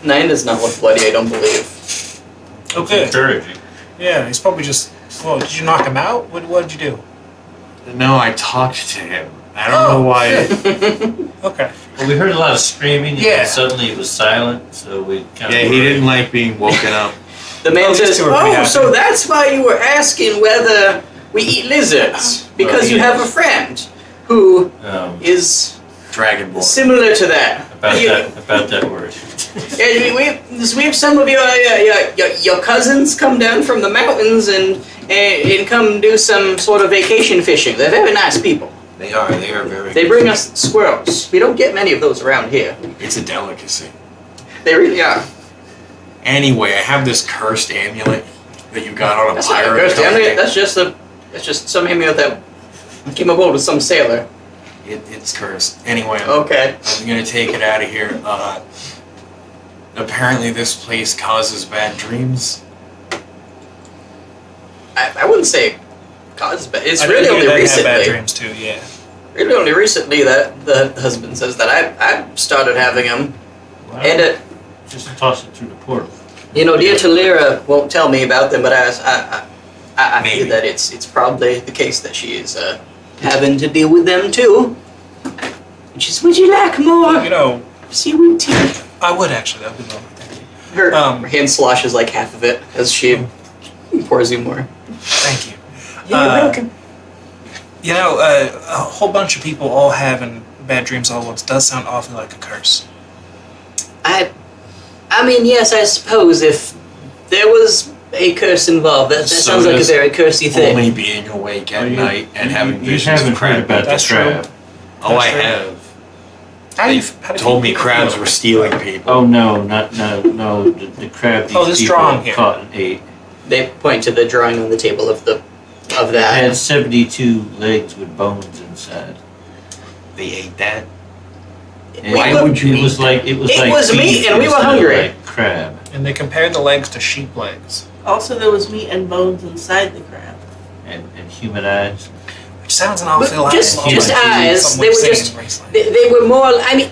9 does not look bloody, I don't believe. Okay. Encouraging. Yeah, he's probably just. Well, did you knock him out? What did you do? No, I talked to him. I don't know why. Okay. Well, we heard a lot of screaming, and Yeah. then suddenly it was silent, so we kind of. Yeah, he didn't like being woken up. The man Oh, these says, two are pretty "Oh, happy." so that's why you were asking whether we eat lizards because you have a friend who is Dragonborn. similar to that." About that word. Yeah, we have some of your cousins come down from the mountains and come do some sort of vacation fishing. They're very nice people. They are very. They bring us squirrels. We don't get many of those around here. It's a delicacy. They really are. Anyway, I have this cursed amulet that you got on a That's not a pirate. ghost company. amulet. That's just some amulet that came aboard with some sailor. It's cursed. Anyway, Okay. I'm gonna take it out of here. Apparently this place causes bad dreams. I wouldn't say cause, but it's I really did hear only that he had bad recently. dreams too. Yeah. Really only recently that the husband says that I started having them, Wow. and Just toss it through the portal. dear Talira won't tell me about them, but I Maybe. feel that it's probably the case that she is having to deal with them too. And she's, would you like more You know, seaweed tea? I would actually. That would be lovely. Thank you. Her Um, hand sloshes like half of it as she pours you more. Thank you. You're welcome. You know, a whole bunch of people all having bad dreams all at once does sound awfully like a curse. I mean, yes, I suppose if there was a curse involved, that So sounds like a does very cursy thing. Only being awake at night and having You visions haven't of heard crab. about the That's true. crab. Oh, I That's true. have. How do you- They've how do told me people crabs feel? were stealing people. Oh no, no, the crab these Oh, this people drawing here. caught and ate. They point to the drawing on the table of It that. had 72 legs with bones inside. They ate that. And Why it would you was like It was meat beef and we were instead of hungry. like crab. And they compared the legs to sheep legs, Also, there was meat and bones inside the crab. And human eyes. which sounds an awful lot Just like eyes. something They we've were seen just. recently. They were more. I mean,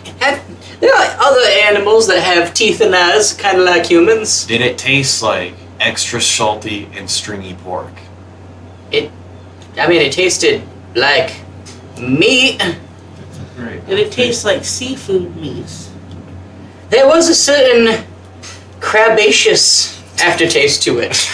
there are other animals that have teeth and eyes, kind of like humans. Did it taste like extra salty and stringy pork? I mean, it tasted like meat. Great. Did it taste like seafood meat? There was a certain crabaceous aftertaste to it.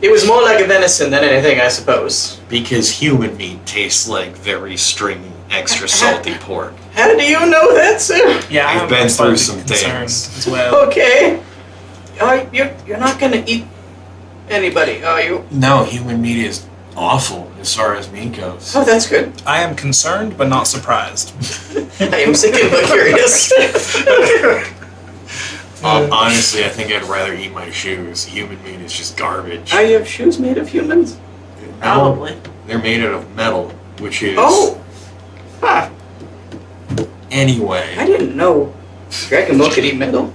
It was more like a venison than anything, I suppose. Because human meat tastes like very stringy, extra salty pork. How do you know that, sir? Yeah, I've I'm been through slightly some concerned things. as well. Okay. You're not gonna eat anybody, are you? No, human meat is awful as far as meat goes. Oh, that's good. I am concerned but not surprised. I am sick but curious. Honestly, I think I'd rather eat my shoes. Human meat is just garbage. Are your shoes made of humans? No, Probably. they're made out of metal, which is... Oh! Huh. I Anyway, didn't know Dragon Ball could eat metal.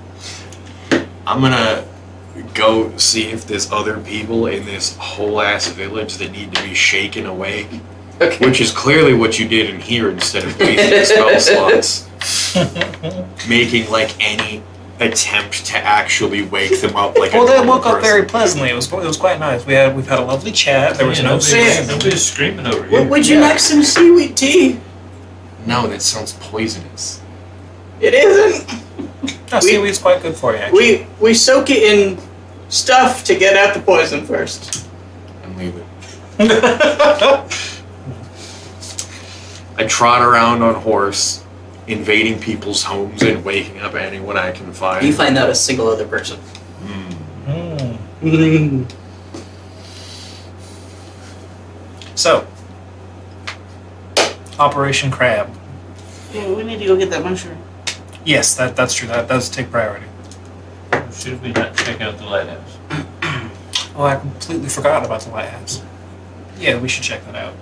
I'm gonna go see if there's other people in this whole ass village that need to be shaken awake. Okay. Which is clearly what you did in here instead of wasting spell slots. making like any attempt to actually wake them up like Well, a they normal woke up person. very pleasantly. It was quite nice. We've had a lovely chat. There was no scream. Nobody's screaming over here. Would you like some seaweed tea? No, that sounds poisonous. It isn't. No, seaweed's quite good for you. Actually. We soak it in stuff to get out the poison first. And leave it. I trot around on horse, invading people's homes and waking up anyone I can find. You find out a single other person. So, Operation Crab. Yeah, we need to go get that mushroom. Yes, that's true. That does take priority. Should we not check out the lighthouse? Oh, I completely forgot about the lighthouse. Yeah, we should check that out.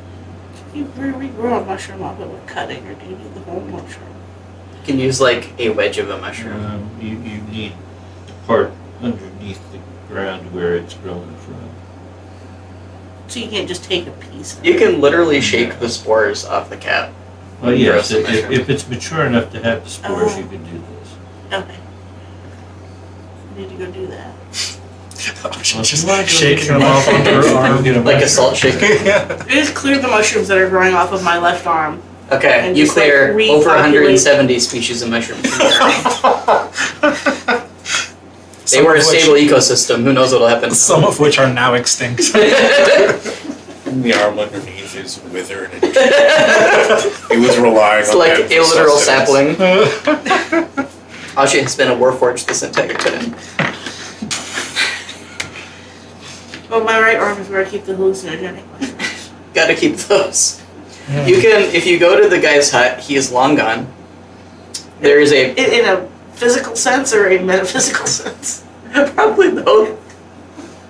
You regrow a mushroom off of a cutting, or do you need the whole mushroom? You can use like a wedge of a mushroom. You need the part underneath the ground where it's growing from. So you can't just take a piece. You can literally shake the spores off the cap. Well, yes, Grow some mushroom. if it's mature enough to have the spores, Oh. you can do this. Okay. We need to go do that. Just Well, shaking them off on her arm. Get a Like a mushroom. salt shaker. I just cleared the mushrooms that are growing off of my left arm. Okay, And you just, like, clear over repopulate. 170 species of mushrooms. from your arm. They Some were a of which- stable ecosystem. Who knows what'll happen? Some of which are now extinct. The arm underneath is withered. And it was relying It's on like them for a literal sustenance. sapling. Ashi has been a warforged this entire time. Well, my right arm is where I keep the hallucinogenic mushrooms. Gotta keep those. You can, if you go to the guy's hut, he is long gone. There is a, In a physical sense or a metaphysical sense? probably both.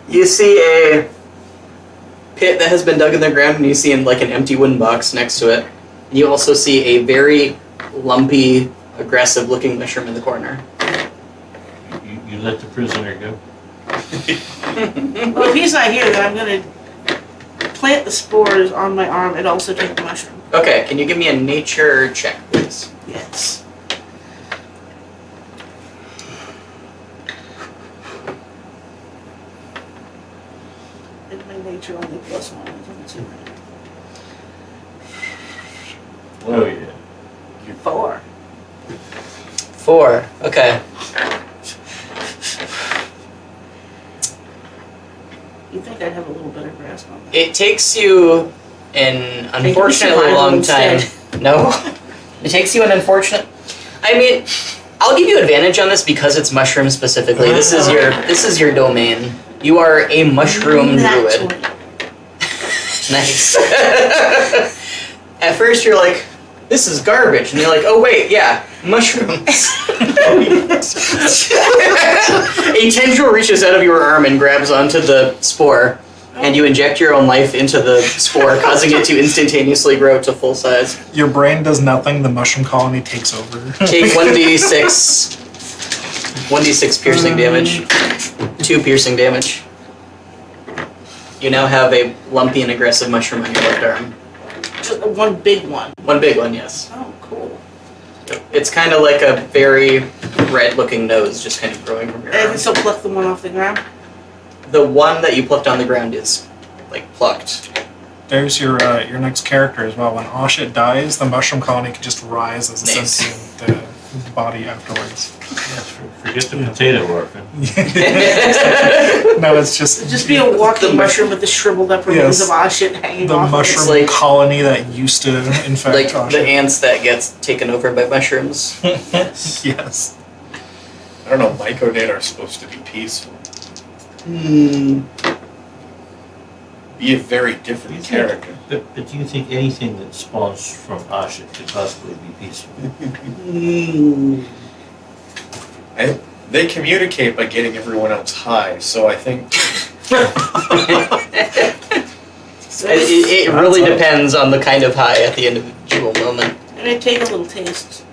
You see a pit that has been dug in the ground, and you see like an empty wooden box next to it. And you also see a very lumpy, aggressive-looking mushroom in the corner. You let the prisoner go. Well, if he's not here, then I'm gonna plant the spores on my arm and also take the mushroom. Okay, can you give me a nature check, please? Yes. And my nature only +1 is on 2. Oh, yeah. 4. 4. Okay. You think I'd have a little better grasp on that? It takes you an unfortunately survival long time. instead. No. It takes you an unfortunate. I mean, I'll give you advantage on this because it's mushroom specifically. This is your domain. You are a mushroom That's druid. what- Nice. At first you're like, this is garbage, and you're like, oh wait, yeah, mushrooms. A tendril reaches out of your arm and grabs onto the spore, and you inject your own life into the spore, causing it to instantaneously grow to full size. Your brain does nothing. The mushroom colony takes over. Take 1d6. 1d6 piercing damage. 2 piercing damage. You now have a lumpy and aggressive mushroom on your left arm. Just one big one. One big one, yes. Oh, cool. It's kind of like a very red-looking nose just kind of growing from your And I arm. can still pluck the one off the ground? The one that you plucked on the ground is, like, plucked. There's your next character as well. When Oshit dies, the mushroom colony can just rise as a Nice. sentient body afterwards. Yes, forget the potato orphan. No, it's just Just be a walking The mushroom with the shriveled up remains Yes. of Oshit hanging the off mushroom like- colony that used to infect Like the Oshit. ants that gets taken over by mushrooms. Yes. I don't know, Myconid are supposed to be peaceful. Be a very different character. But do you think anything that spawns from Asha could possibly be peaceful? They communicate by getting everyone else high, so I think It really depends on the kind of high at the individual moment. And I take a little taste.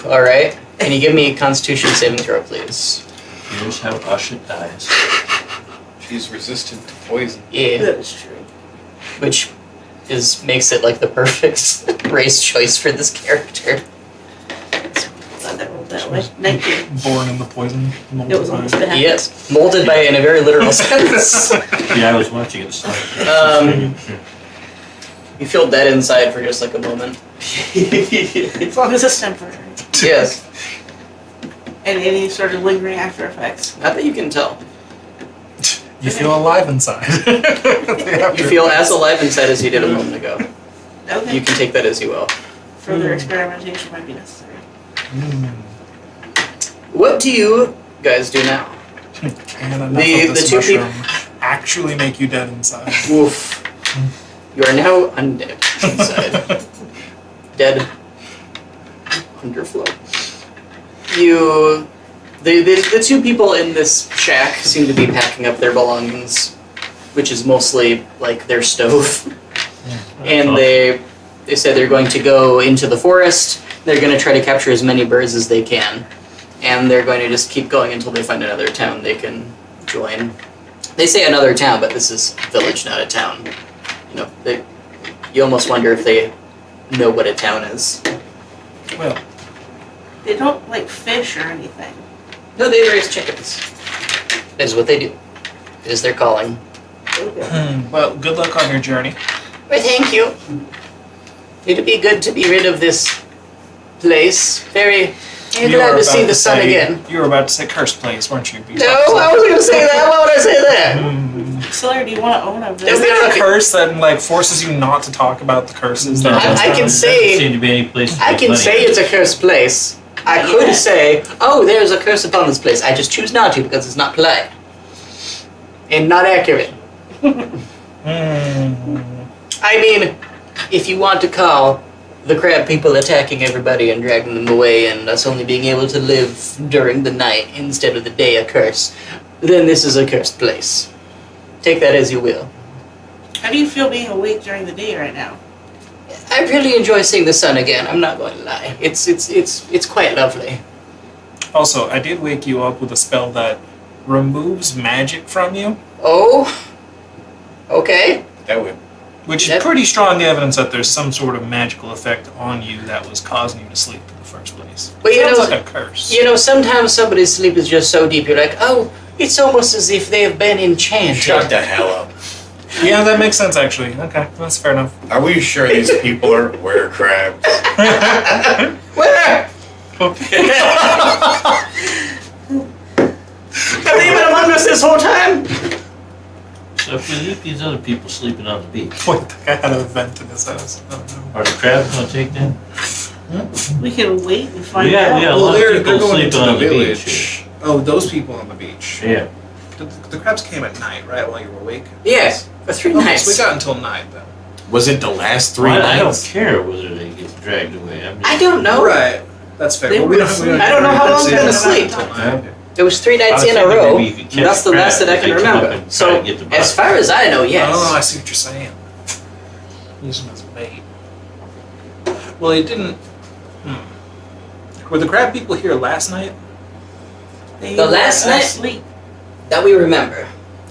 Alright. Can you give me a constitution saving throw, please? Here's how Asha dies. she's resistant to poison. Yeah. That is true. Which makes it like the perfect race choice for this character. Glad that rolled that way. 19. Born in the poison mold. It was almost bad. Yes, molded by it in a very literal sense. Yeah, I was watching it. You feel dead inside for just like a moment. As long as it's temporary. Yes, And any sort of lingering after effects. not that you can tell. You feel alive inside. You feel as alive inside as you did a moment ago. Okay. You can take that as you will. Further experimentation might be necessary. What do you guys do now? Can enough The- of this the two mushroom actually make you dead inside? Woof. You are now undead inside. Dead. Underflow. The two people in this shack seem to be packing up their belongings, which is mostly like their stove. And they said they're going to go into the forest. They're going to try to capture as many birds as they can. And they're going to just keep going until they find another town they can join. They say another town, but this is a village, not a town. You know, you almost wonder if they know what a town is. Well, They don't like fish or anything. No, they raise chickens. That is what they do. It is their calling. well, good luck on your journey. Well, thank you. It'd be good to be rid of this place. Very You glad were to see about the sun say- again. You were about to say cursed place, weren't you? No, I wasn't going to say that. Why would I say that? Sawyer, do you want to own a Is Is village? there a curse that like forces you not to talk about the curses? That I can Doesn't say- seem to be any place to I make can money. say it's a cursed place. I could say, oh, there's a curse upon this place. I just choose not to because it's not polite. And not accurate. I mean, if you want to call the crab people attacking everybody and dragging them away and us only being able to live during the night instead of the day a curse, then this is a cursed place. Take that as you will. How do you feel being awake during the day right now? I really enjoy seeing the sun again, I'm not going to lie. It's quite lovely. Also, I did wake you up with a spell that removes magic from you, Oh? Okay. That would. which Yep. is pretty strong evidence that there's some sort of magical effect on you that was causing you to sleep in the first place. Well, you Sounds know- like a curse. You know, sometimes somebody's sleep is just so deep, you're like, oh, it's almost as if they have been enchanted. Shut the hell up. Yeah, that makes sense actually. Okay, that's fair enough. Are we sure these people are were crabs? Where? Have they been among us this whole time? So if we leave these other people sleeping on the beach, Wait, the guy had a vent in his house. Oh, no. are the crabs gonna take them? We can wait and find Yeah, out. yeah. A lot of people sleep on the beach. Oh, those people on the beach. Yeah. The crabs came at night, right, while you were awake? Yes, for 3 Okay, nights. so we got until night then. Was it the last three I don't nights? care whether they get dragged away. I'm just, I don't know. Right, that's fair. They Well, were we don't, asleep. I don't know how long they've been asleep. It was 3 nights I was in a thinking row. maybe you could catch That's the last that I crabs can if they come up remember. and try So, to get the as bus. far as I know, yes. Oh, I see what you're saying. Use them as bait. Well, it didn't. Were the crab people here last night? They The last were night- asleep. That we remember.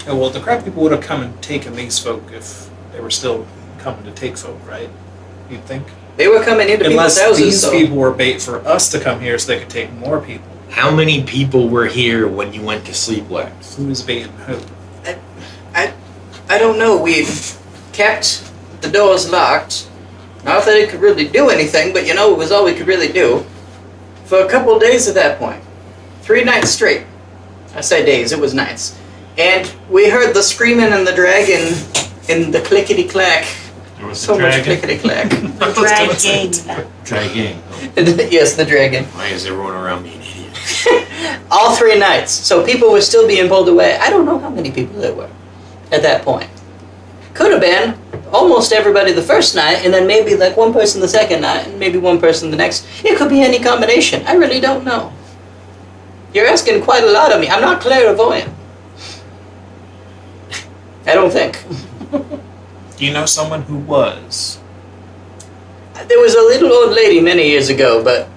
Oh, well, the crab people would have come and taken these folk if they were still coming to take folk, right? You'd think. They were coming into Unless people's houses, these so people were bait for us to come here so they could take more people. How many people were here when you went to sleep last? Who's baiting who? I don't know. We kept the doors locked. Not that it could really do anything, but you know, it was all we could really do. For a couple of days at that point. 3 nights straight. I say days, it was nights. And we heard the screaming and the dragging and the clickety-clack. There was So the much dragon. clickety-clack. The dragging. Dragging. Yes, the dragon. Why is everyone around me an idiot? All 3 nights. So people were still being pulled away. I don't know how many people there were at that point. Could have been almost everybody the first night, and then maybe like one person the second night, and maybe one person the next. It could be any combination. I really don't know. You're asking quite a lot of me. I'm not clairvoyant. I don't think. Do you know someone who was? There was a little old lady many years ago, but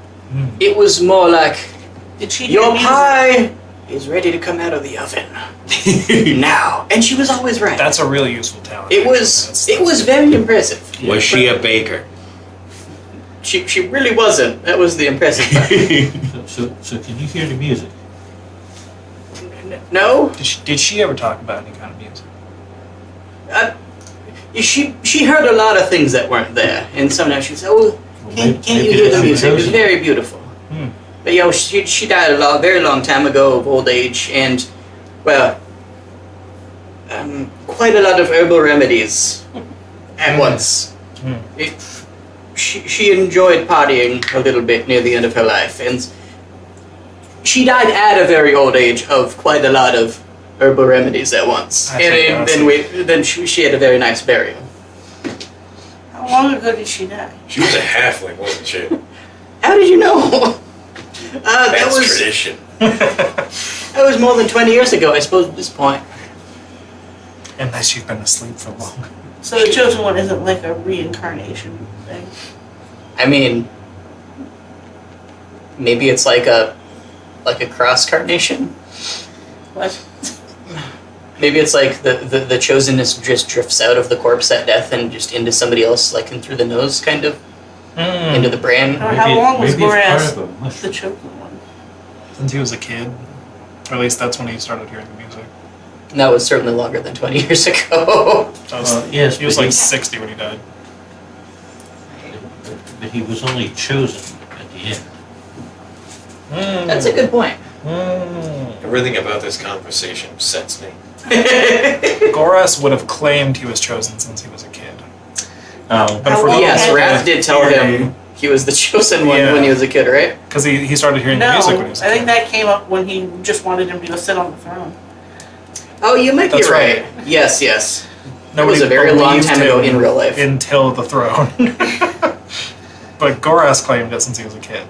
it was more like, Did she hear your music? pie is ready to come out of the oven now. And she was always right. That's a really useful talent. It was very impressive. Was she a baker? She really wasn't. That was the impressive part. So can you hear the music? No? Did she ever talk about any kind of music? She heard a lot of things that weren't there, and sometimes she said, "Oh, can't you maybe hear the that's music? It was chosen. very beautiful." But she died very long time ago of old age, and well, quite a lot of herbal remedies at once. She enjoyed partying a little bit near the end of her life, and she died at a very old age of quite a lot of herbal remedies at once. That's And then she had a very nice burial. How long ago did she die? She was a halfling, wasn't she? How did you know? That That's was tradition. that was more than 20 years ago, I suppose, at this point. Unless you've been asleep for long. So the chosen one isn't like a reincarnation thing. I mean, maybe it's like a cross carnation. What? Maybe it's like the chosenness just drifts out of the corpse at death and just into somebody else, like in through the nose, kind of into the brain. Or how long was maybe it's Goraz part of a mushroom. the chosen one? Since he was a kid. Or at least that's when he started hearing the music. And that was certainly longer than 20 years ago. That was, Yes, he was but like 60 when he died. But he was only chosen at the end. That's a good point. Everything about this conversation upsets me. Goras would have claimed he was chosen since he was a kid. But if How we're long going Yes, Okay. Raph did tell him he was the chosen one Yeah. when he was a kid, right? because he started hearing the No, music when he was a I kid. think that came up when he just wanted him to go sit on the throne. Oh, you might That's be right. right. Yes, yes. That Nobody was a very long believed time ago him in real life. Until the throne. But Goras claimed it since he was a kid.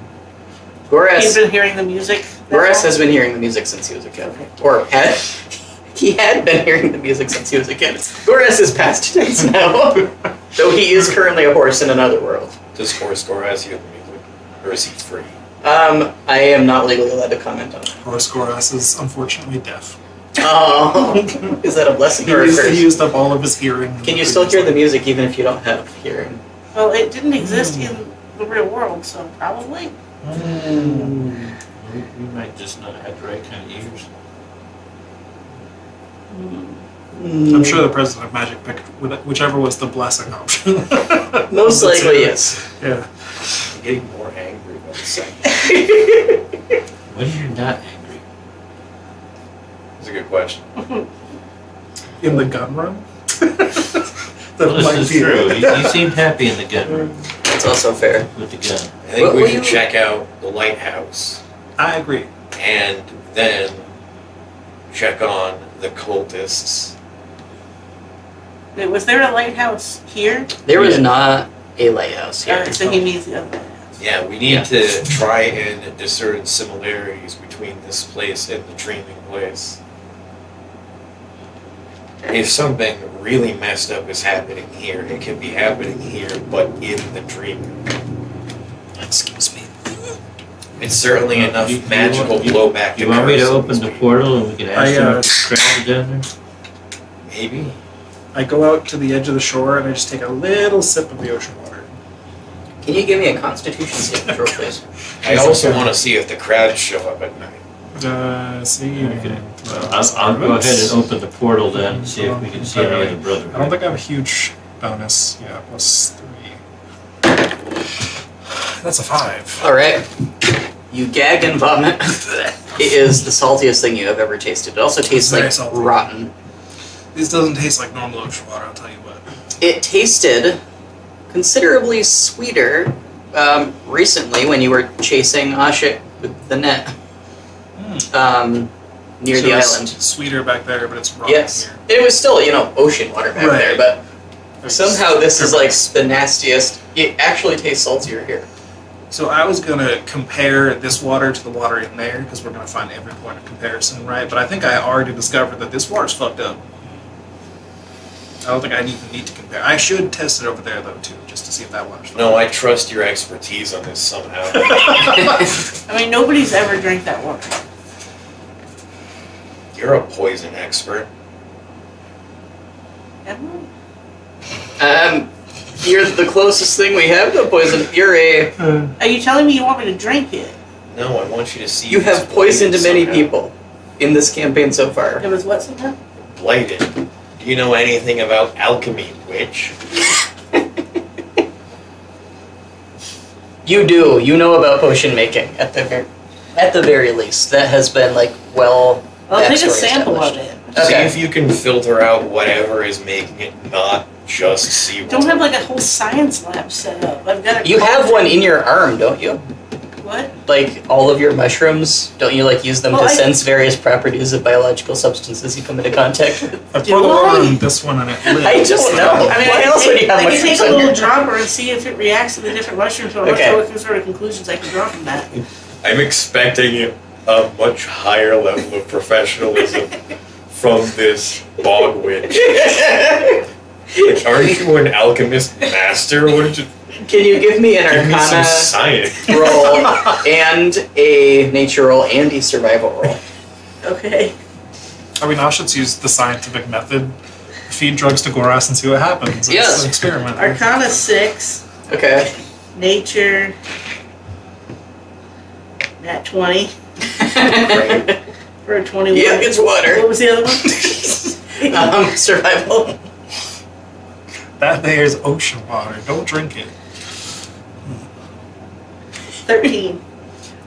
He's Goras been hearing the music. that Goras long? has been hearing the music since he was a kid. Or he had been hearing the music since he was a kid. Goras is past tense now. Though he is currently a horse in another world. Does Horse Goraz hear the music? Or is he free? I am not legally allowed to comment on it. Horace Goras is unfortunately deaf. Oh, is that a blessing He or a used, curse? he used up all of his hearing. Can you still hear the music even if you don't have hearing? Well, it didn't exist in the real world, so probably. We might just not have the right kind of ears. I'm sure the president of Magic picked whichever was the blessing option. Most likely, yes. Yeah. I'm getting more angry by the second. When are you not angry? That's a good question. In the gun room? Well, this is true. You seemed happy in the gun room That's also fair. with the gun. I think What we will should you- check out the lighthouse I agree. and then check on the cultists. Wait, was there a lighthouse here? There was Yeah. not a lighthouse here. Or, so he means the other lighthouse. Yeah, we need Yeah. to try and discern similarities between this place and the dreaming place. If something really messed up is happening here, it can be happening here, but in the dream. Excuse me. It's certainly enough You magical want- you- blowback to You want me to curse open these the people. portal and we can ask them I, if the crowd down there? Maybe. I go out to the edge of the shore and I just take a little sip of the ocean water. Can you give me a constitution saving throw, please? I also want to see if the crowds show up at night. See. Okay. I'll go ahead and open the portal then and see if we can see any of the brotherhood. I don't think I have a huge bonus. Yeah, +3. That's a 5. All right. You gag and vomit. It is the saltiest thing you have ever tasted. It also tastes Very like salty. rotten. This doesn't taste like normal ocean water, I'll tell you what. It tasted considerably sweeter recently when you were chasing Ashik with the net near So the it's island. Sweeter back there, but it's raw Yes. here. It was still, ocean water back there, Right. but somehow this is like the nastiest. It actually tastes saltier here. So I was gonna compare this water to the water in there, because we're gonna find every point of comparison, right? But I think I already discovered that this water's fucked up. I don't think I even need to compare. I should test it over there though too, just to see if that water's fucked No, up. I trust your expertise on this somehow. I mean, nobody's ever drank that water. You're a poison expert. Am You're the closest thing we have to poison. You're a. I? Are you telling me you want me to drink it? No, I want you to see. You if it's have poisoned blighted many somehow. people in this campaign so far. It was what somehow? Blighted. Do you know anything about alchemy, witch? You do. You know about potion making at the very least. That has been like well. I'll take a backstory sample of established. it. See Okay. if you can filter out whatever is making it not just seawater. Don't have like a whole science lab set up. I've got. You have one in your arm, don't you? What? Like all of your mushrooms, don't you like use them Well, to I- sense various properties of biological substances you come into contact with? I Do poured the water I? on this one and it lit. I don't know. I mean, Why I else can would you take, have I can mushrooms take a on little your- dropper and see if it reacts to the different mushrooms. So I'm Okay. not sure what sort of conclusions I can draw from that. I'm expecting a much higher level of professionalism from this bog witch. Like, aren't you an alchemist master? What did you Can you give me an give me some Arcana science? roll and a nature roll and a survival roll? Okay. I mean, I should use the scientific method. Feed drugs to Goras and see what happens. It's Yes. an experiment. Arcana 6, Okay. Nature, Nat 20 for a 21. Yeah, it's water. What was the other one? Survival. That there is ocean water. Don't drink it. 13,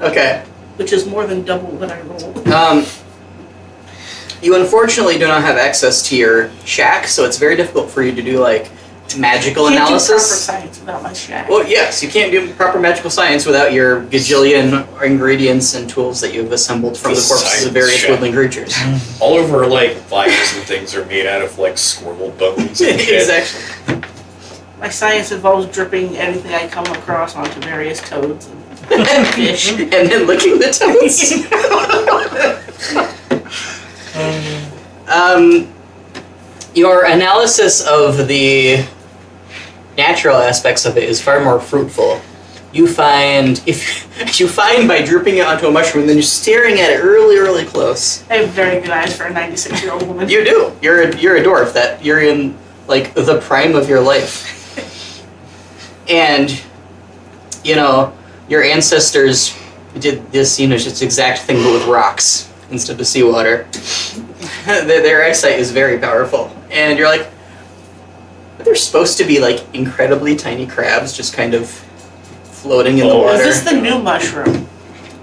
Okay. which is more than double what I rolled. You unfortunately do not have access to your shack, so it's very difficult for you to do like magical Can't do proper analysis. science without my shack. Well, yes, you can't do proper magical science without your gajillion ingredients and tools that you've assembled from The the corpses science of various shack. woodland creatures. All of her like vials and things are made out of like squirrel bones and shit. Exactly. My science involves dripping anything I come across onto various toads and fish. And then licking the toads. Your analysis of the natural aspects of it is far more fruitful. You find by dripping it onto a mushroom and then you're staring at it really close. I have very good eyes for a 96-year-old woman. You do. You're a dwarf. That you're in like the prime of your life. And you know, your ancestors did this, just exact thing but with rocks instead of seawater. Their eyesight is very powerful. And you're like, they're supposed to be like incredibly tiny crabs just kind of floating in the Oh, water. Is this the new mushroom?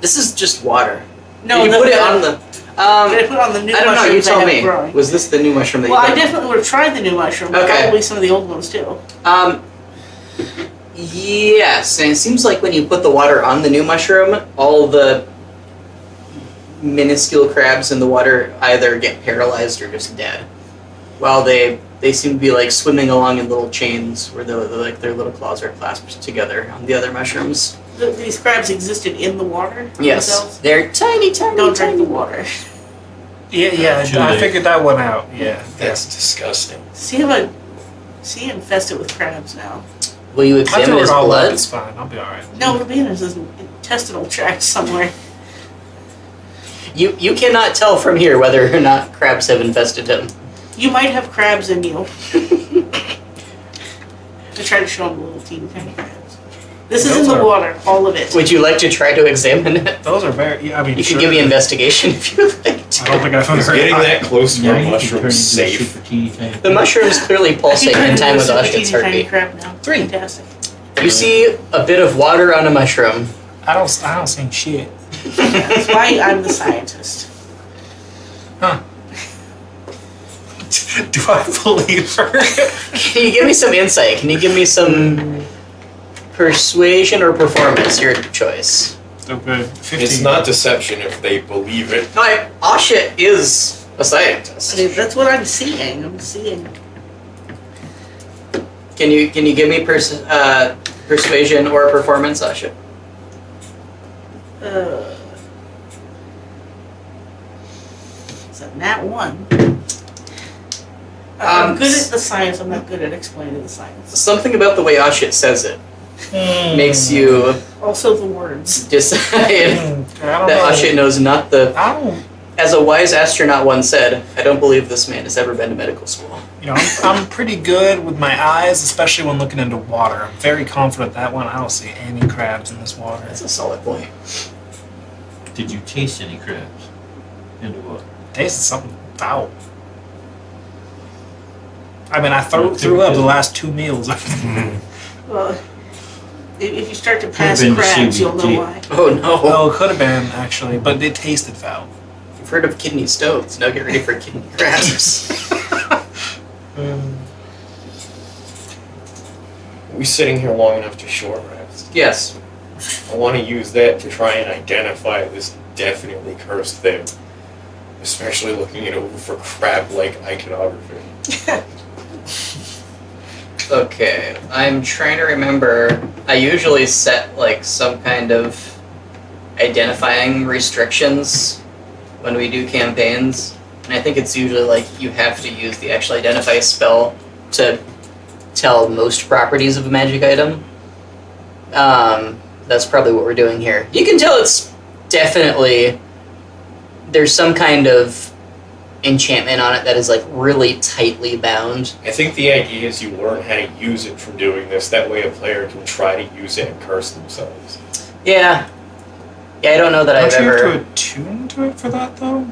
This is just water. No, you put it on the. Did I put on the new I don't know. mushrooms You I tell have me. growing? Was this the new mushroom that Well, you I put? definitely would have tried the new mushroom, but Okay. probably some of the old ones too. Yes, and it seems like when you put the water on the new mushroom, all the minuscule crabs in the water either get paralyzed or just dead. While they seem to be like swimming along in little chains where like their little claws are clasped together on the other mushrooms. These crabs existed in the water Yes, themselves. they're tiny. Don't drink the water. Yeah, Too I late. figured that one out. Yeah. That's disgusting. See infested with crabs now. Will you I examine threw his it all up. blood? It's fine. I'll be alright. No, it'll be in his intestinal tract somewhere. You cannot tell from here whether or not crabs have infested him. You might have crabs in you. I try to show him little teeny tiny crabs. This is in Those the are- water, all of it. Would you like to try to examine it? Those are very. Yeah, I mean, You sure. can give me investigation if you would like to. I don't think I've Is ever. getting that close to Yeah, a you can turn mushroom into a safe? super teeny tiny The mushrooms clearly I can pulsate turn in into time a with super Oshkit's teeny tiny heartbeat. crab now. 3. Fantastic. You see a bit of water on a mushroom. I don't see shit. That's why I'm the scientist. Huh. Do I believe her? Can you give me some insight? Can you give me some persuasion or performance? Your choice. So good. 15. It's not deception if they believe it. No, Oshkit is a scientist. I mean, that's what I'm seeing. I'm seeing. Can you give me persuasion or performance, Oshkit? It's a nat 1. I'm good at the science. I'm not good at explaining the science. Something about the way Oshkit says it makes you Also, the words. decide I don't that know. Oshkit knows not the I don't. As a wise astronaut once said, I don't believe this man has ever been to medical school. You know, I'm pretty good with my eyes, especially when looking into water. I'm very confident that one I don't see any crabs in this water. That's a solid point. Did you taste any crabs? Into what? Tasted something foul. I mean, I threw up the last 2 meals. Well, if you start to pass been the crabs, you'll know CBD. why. Oh no. Well, it could have been, actually, but it tasted foul. You've heard of kidney stones. Now get ready for kidney crabs. We sitting here long enough to short rest. Yes. I want to use that to try and identify this definitely cursed thing. Especially looking it over for crab-like iconography. Okay, I'm trying to remember. I usually set like some kind of identifying restrictions when we do campaigns, and I think it's usually like you have to use the actual identify spell to tell most properties of a magic item. That's probably what we're doing here. You can tell it's definitely there's some kind of enchantment on it that is like really tightly bound. I think the idea is you learn how to use it from doing this. That way a player can try to use it and curse themselves. Yeah, I don't know that Don't I've you ever. have to attune to it for that, though?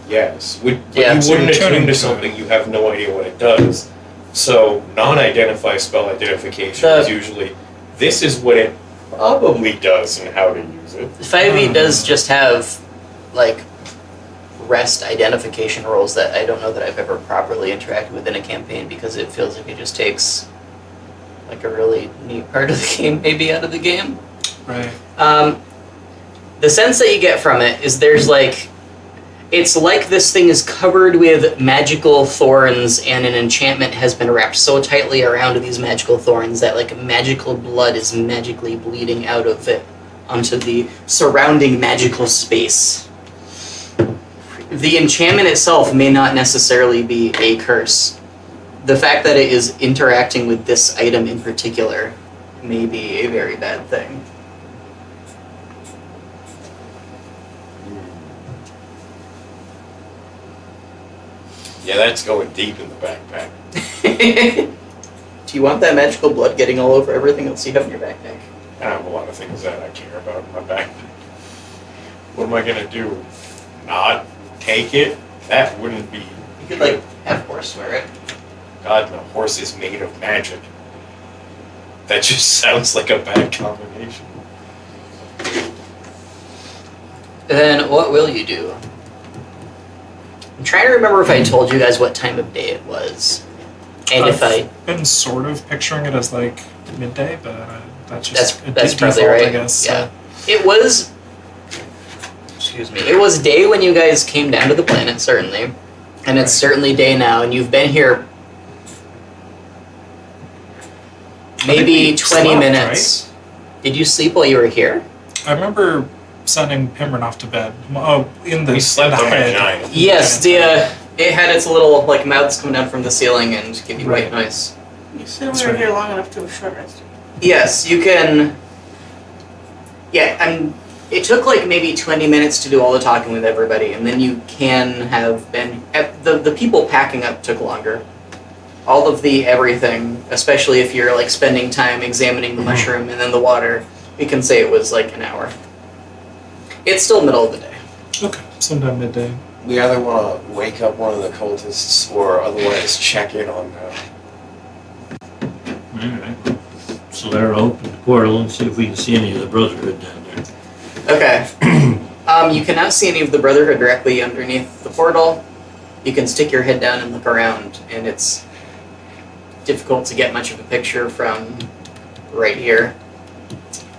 Yes. But Yeah, you so wouldn't you're tuning attune to to it. something, you have no idea what it does. So non-identify spell identification is usually, this is what it probably does and how to use it. 5e does just have like rest identification roles that I don't know that I've ever properly interacted with in a campaign because it feels like it just takes like a really neat part of the game maybe out of the game. Right. The sense that you get from it is there's like it's like this thing is covered with magical thorns and an enchantment has been wrapped so tightly around these magical thorns that like magical blood is magically bleeding out of it onto the surrounding magical space. The enchantment itself may not necessarily be a curse. The fact that it is interacting with this item in particular may be a very bad thing. Yeah, that's going deep in the backpack. Do you want that magical blood getting all over everything else you have in your backpack? I have a lot of things that I care about in my backpack. What am I gonna do? Not take it? That wouldn't be You could like have horse wear it. God, the horse is made of magic. That just sounds like a bad combination. Then what will you do? I'm trying to remember if I told you guys what time of day it was. And if I... I've been sort of picturing it as like midday, but that's just That's a probably default, right. I guess. Yeah. It was... Excuse me. It was day when you guys came down to the planet, certainly. And it's Right. certainly day now, and you've been here I think maybe we 20 slept, minutes. Did you sleep while you were here? I remember sending Pimron off to bed. Oh, in the We slept in the on a head. giant. Yes, it had its little like mouths coming down from the ceiling and give you white Right. noise. You said That's we were right. here long enough to have short rest. Yes, you can. Yeah, it took like maybe 20 minutes to do all the talking with everybody, and then you can have been. The people packing up took longer. All of the everything, especially if you're like spending time examining the mushroom and then the water, we can say it was like an hour. It's still middle of the day. Okay, sometime midday. We either want to wake up one of the cultists or otherwise check in on them. Alright. So they're open the portal and see if we can see any of the Brotherhood down there. Okay. You cannot see any of the Brotherhood directly underneath the portal. You can stick your head down and look around, and it's difficult to get much of a picture from right here.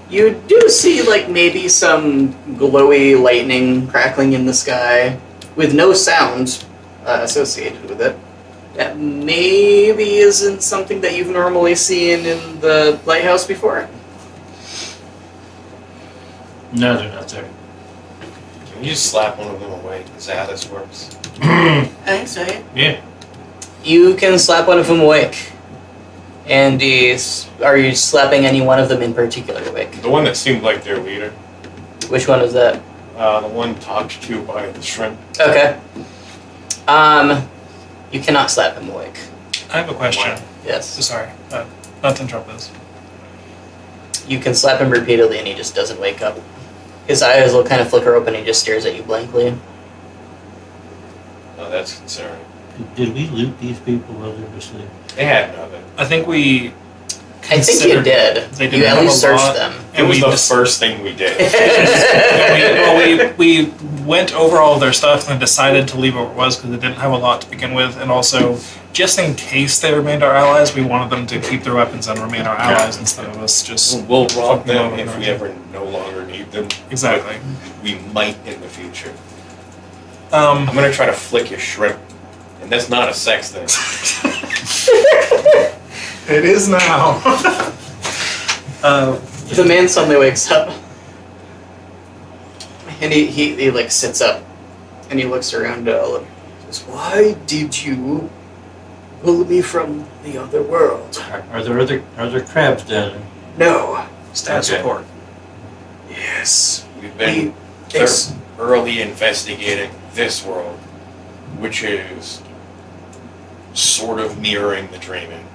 You do see like maybe some glowy lightning crackling in the sky with no sound associated with it. That maybe isn't something that you've normally seen in the lighthouse before. No, they're not there. Can you just slap one of them away? Is that how this works? I think so, yeah. Yeah. You can slap one of them awake. And are you slapping any one of them in particular awake? The one that seemed like their leader. Which one is that? The one talked to by the shrimp. Okay. You cannot slap him awake. I have a question. Yes. Sorry, not to interrupt this. You can slap him repeatedly and he just doesn't wake up. His eyes will kind of flicker open and he just stares at you blankly. Oh, that's concerning. Did we loot these people while they were asleep? They had nothing. I think we. I think you did. They You didn't at have least a lot. searched them. It was we the just- first thing we did. we went over all of their stuff and decided to leave it where it was because they didn't have a lot to begin with, and also just in case they remained our allies, we wanted them to keep their weapons and remain our allies instead of us just. We'll rob fucking them over if them. we ever no longer need them. Exactly. But we might in the future. I'm gonna try to flick your shrimp. And that's not a sex thing. It is now. The man suddenly wakes up. And he like sits up. And he looks around and says, "Why did you pull me from the other world?" Are there crabs down there? No. Status Okay. report. Yes. We've been thoroughly investigating this world, which is sort of mirroring the dreaming.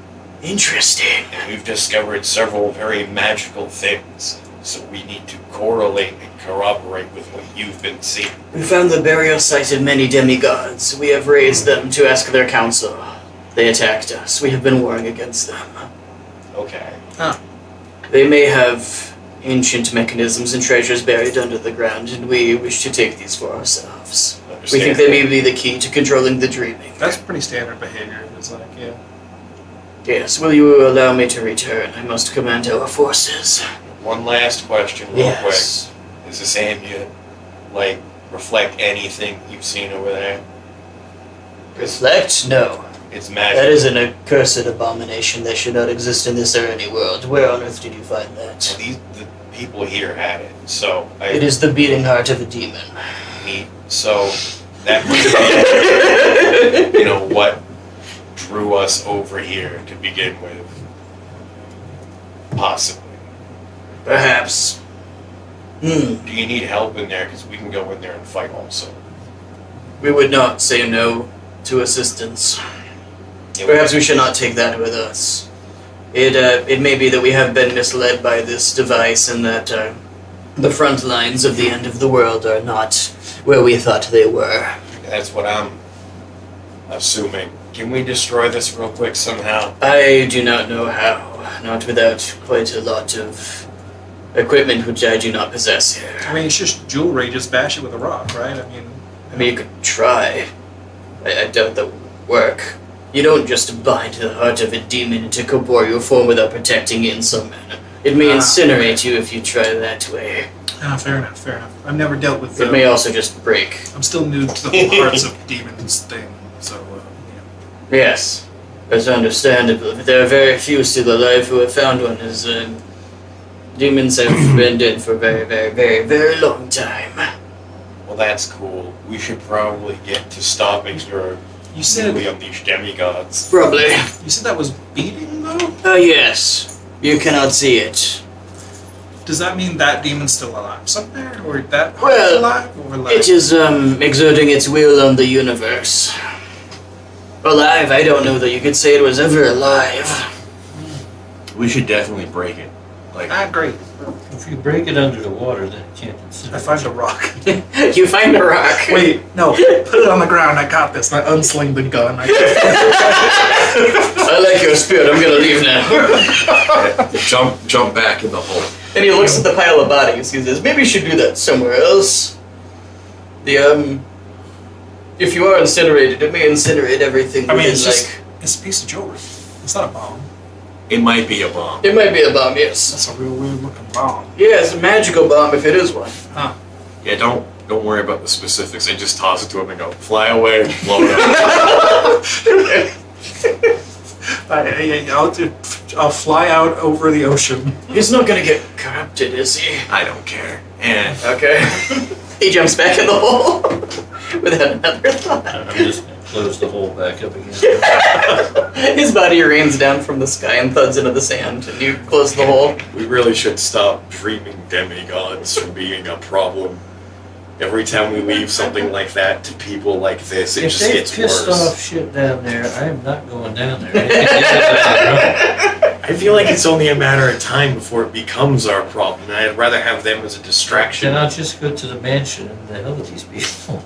Interesting. And we've discovered several very magical things. So we need to correlate and corroborate with what you've been seeing. We found the burial site of many demigods. We have raised them to ask their counsel. They attacked us. We have been warring against them. Okay. They may have ancient mechanisms and treasures buried under the ground, and we wish to take these for ourselves. We think they may be the key to controlling the dreaming. That's pretty standard behavior. It's like, yeah. Yes, will you allow me to return? I must command our forces. One last question real Yes. quick. Is this ambient, like, reflect anything you've seen over there? Reflect? No. It's magic. That is an accursed abomination that should not exist in this or any world. Where on earth did you find that? The people here had it, so It is the beating heart of a demon. Neat. So that must be, what drew us over here to begin with. Possibly. Perhaps. Do you need help in there? Because we can go in there and fight also. We would not say no to assistance. Yeah, Perhaps we should not take that with us. It may be that we have been misled by this device and that the front lines of the end of the world are not where we thought they were. That's what I'm assuming. Can we destroy this real quick somehow? I do not know how. Not without quite a lot of equipment which I do not possess here. I mean, it's just jewelry. Just bash it with a rock, right? I mean, you could try. I doubt that would work. You don't just bind the heart of a demon into corporeal form without protecting it in some manner. It may incinerate you if you try that way. Fair enough, fair enough. I've never dealt with It may also just break. I'm still new to the whole hearts of demons thing, so, Yes, that's understandable. But there are very few still alive who have found one, as demons have been dead for a very, very, very, very long time. Well, that's cool. We should probably get to stopping your You said newly unleashed demigods. Probably. you said that was beating though? Oh, yes. You cannot see it. Does that mean that demon's still alive somewhere, or that heart's Well, alive, or like? It is exerting its will on the universe. Alive, I don't know that you could say it was ever alive. We should definitely break it. Great. If you break it under the water, then it can't incinerate. I find a rock. You find a rock. Wait, no, put it on the ground. I got this. And I unsling the gun. I like your spirit. I'm gonna leave now. Jump back in the hole. And he looks at the pile of bodies. He says, "Maybe you should do that somewhere else." If you are incinerated, it may incinerate everything. I mean, within, it's just it's a piece of jewelry. It's not a bomb. It might be a bomb. It might be a bomb. Yes. That's a real weird looking bomb. Yeah, it's a magical bomb if it is one. Yeah, don't worry about the specifics. I just toss it to him and go, fly away, blow it up. I'll fly out over the ocean. He's not gonna get corrupted, is he? I don't care. And Okay. He jumps back in the hole without another thought. I'm just going to close the hole back up again. His body rains down from the sky and thuds into the sand, and you close the hole. we really should stop dreaming demigods from being a problem. Every time we leave something like that to people like this, it If just they gets pissed worse. off shit down there, I am not going down there. They can get us out of I feel like it's only a matter of time before it becomes our problem, and I'd rather have them as a the room. distraction. Then I'll just go to the mansion and the hell with these people.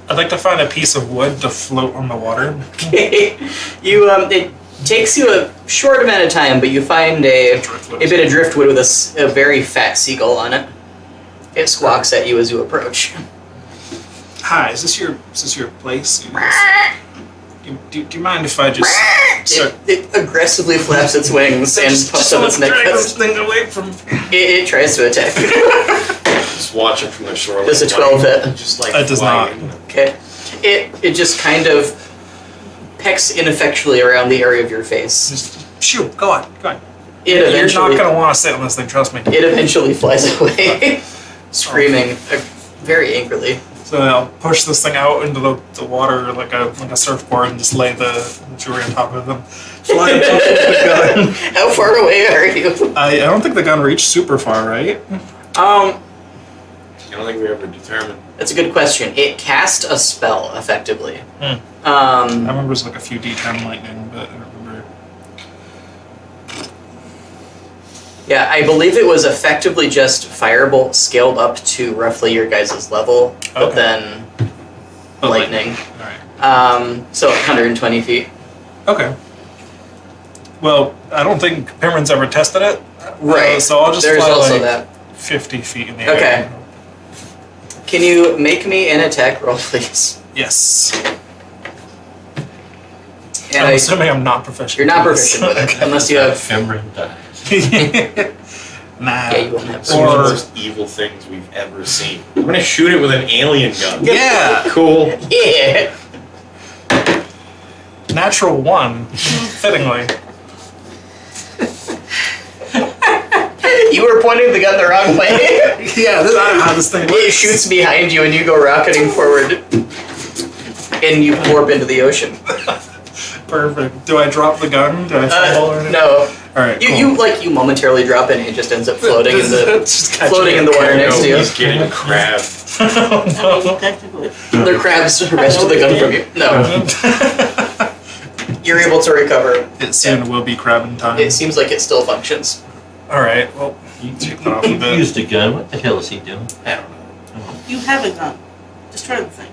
I'd like to find a piece of wood to float on the water. Okay. You it takes you a short amount of time, but you find a bit of driftwood with a very fat seagull on it. It squawks at you as you approach. Hi, is this your place? Do you mind if I just It aggressively flaps its wings and puffs up its neck. drag this thing away from? It tries to attack. Just watching from the shore. Does a like, 12 hit? Just like It does not. flying. Okay. It just kind of pecks ineffectually around the area of your face. Just shoot. Go on. It You're eventually not gonna want to sit on this thing. Trust me. it eventually flies away, screaming very angrily. So I'll push this thing out into the water like a surfboard and just lay the jewelry on top of them. Fly on top of the gun. How far away are you? I don't think the gun reached super far, right? I don't think we ever determined. That's a good question. It cast a spell effectively. I remember it was like a few D10 lightning, but I don't remember. Yeah, I believe it was effectively just firebolt scaled up to roughly your guys' level, but Okay. then Oh, lightning. Alright. So 120 feet. Okay. Well, I don't think Pimrin's ever tested it. Right. So I'll just There's fly also like that. 50 feet in the air. Okay. Can you make me an attack roll, please? Yes. And I'm assuming I'm not proficient. you're not at this. proficient with it, unless you have. Fimrin dies. Nah. Yeah, you won't have. It's one of the Or- most evil things we've ever seen. I'm gonna shoot it with an alien gun. Yeah. Cool. Yeah. Natural 1. Fittingly. You were pointing the gun the wrong way. Yeah, I don't know how this thing It works. shoots behind you, and you go rocketing forward, and you warp into the ocean. Perfect. Do I drop the gun? Do I fall or anything? No, Alright, you cool. you momentarily drop it, and it just ends up floating in the Just catching floating in the it. water next to you. He's getting a crab. Oh, I mean, no. technically. The crabs wrested the gun from you. No, you're able to recover. It soon will be crabbing time. It seems like it still functions. Alright, well, You Take that off a bit. used a gun. What the hell is he doing? I don't know. You have a gun. Destroy the thing.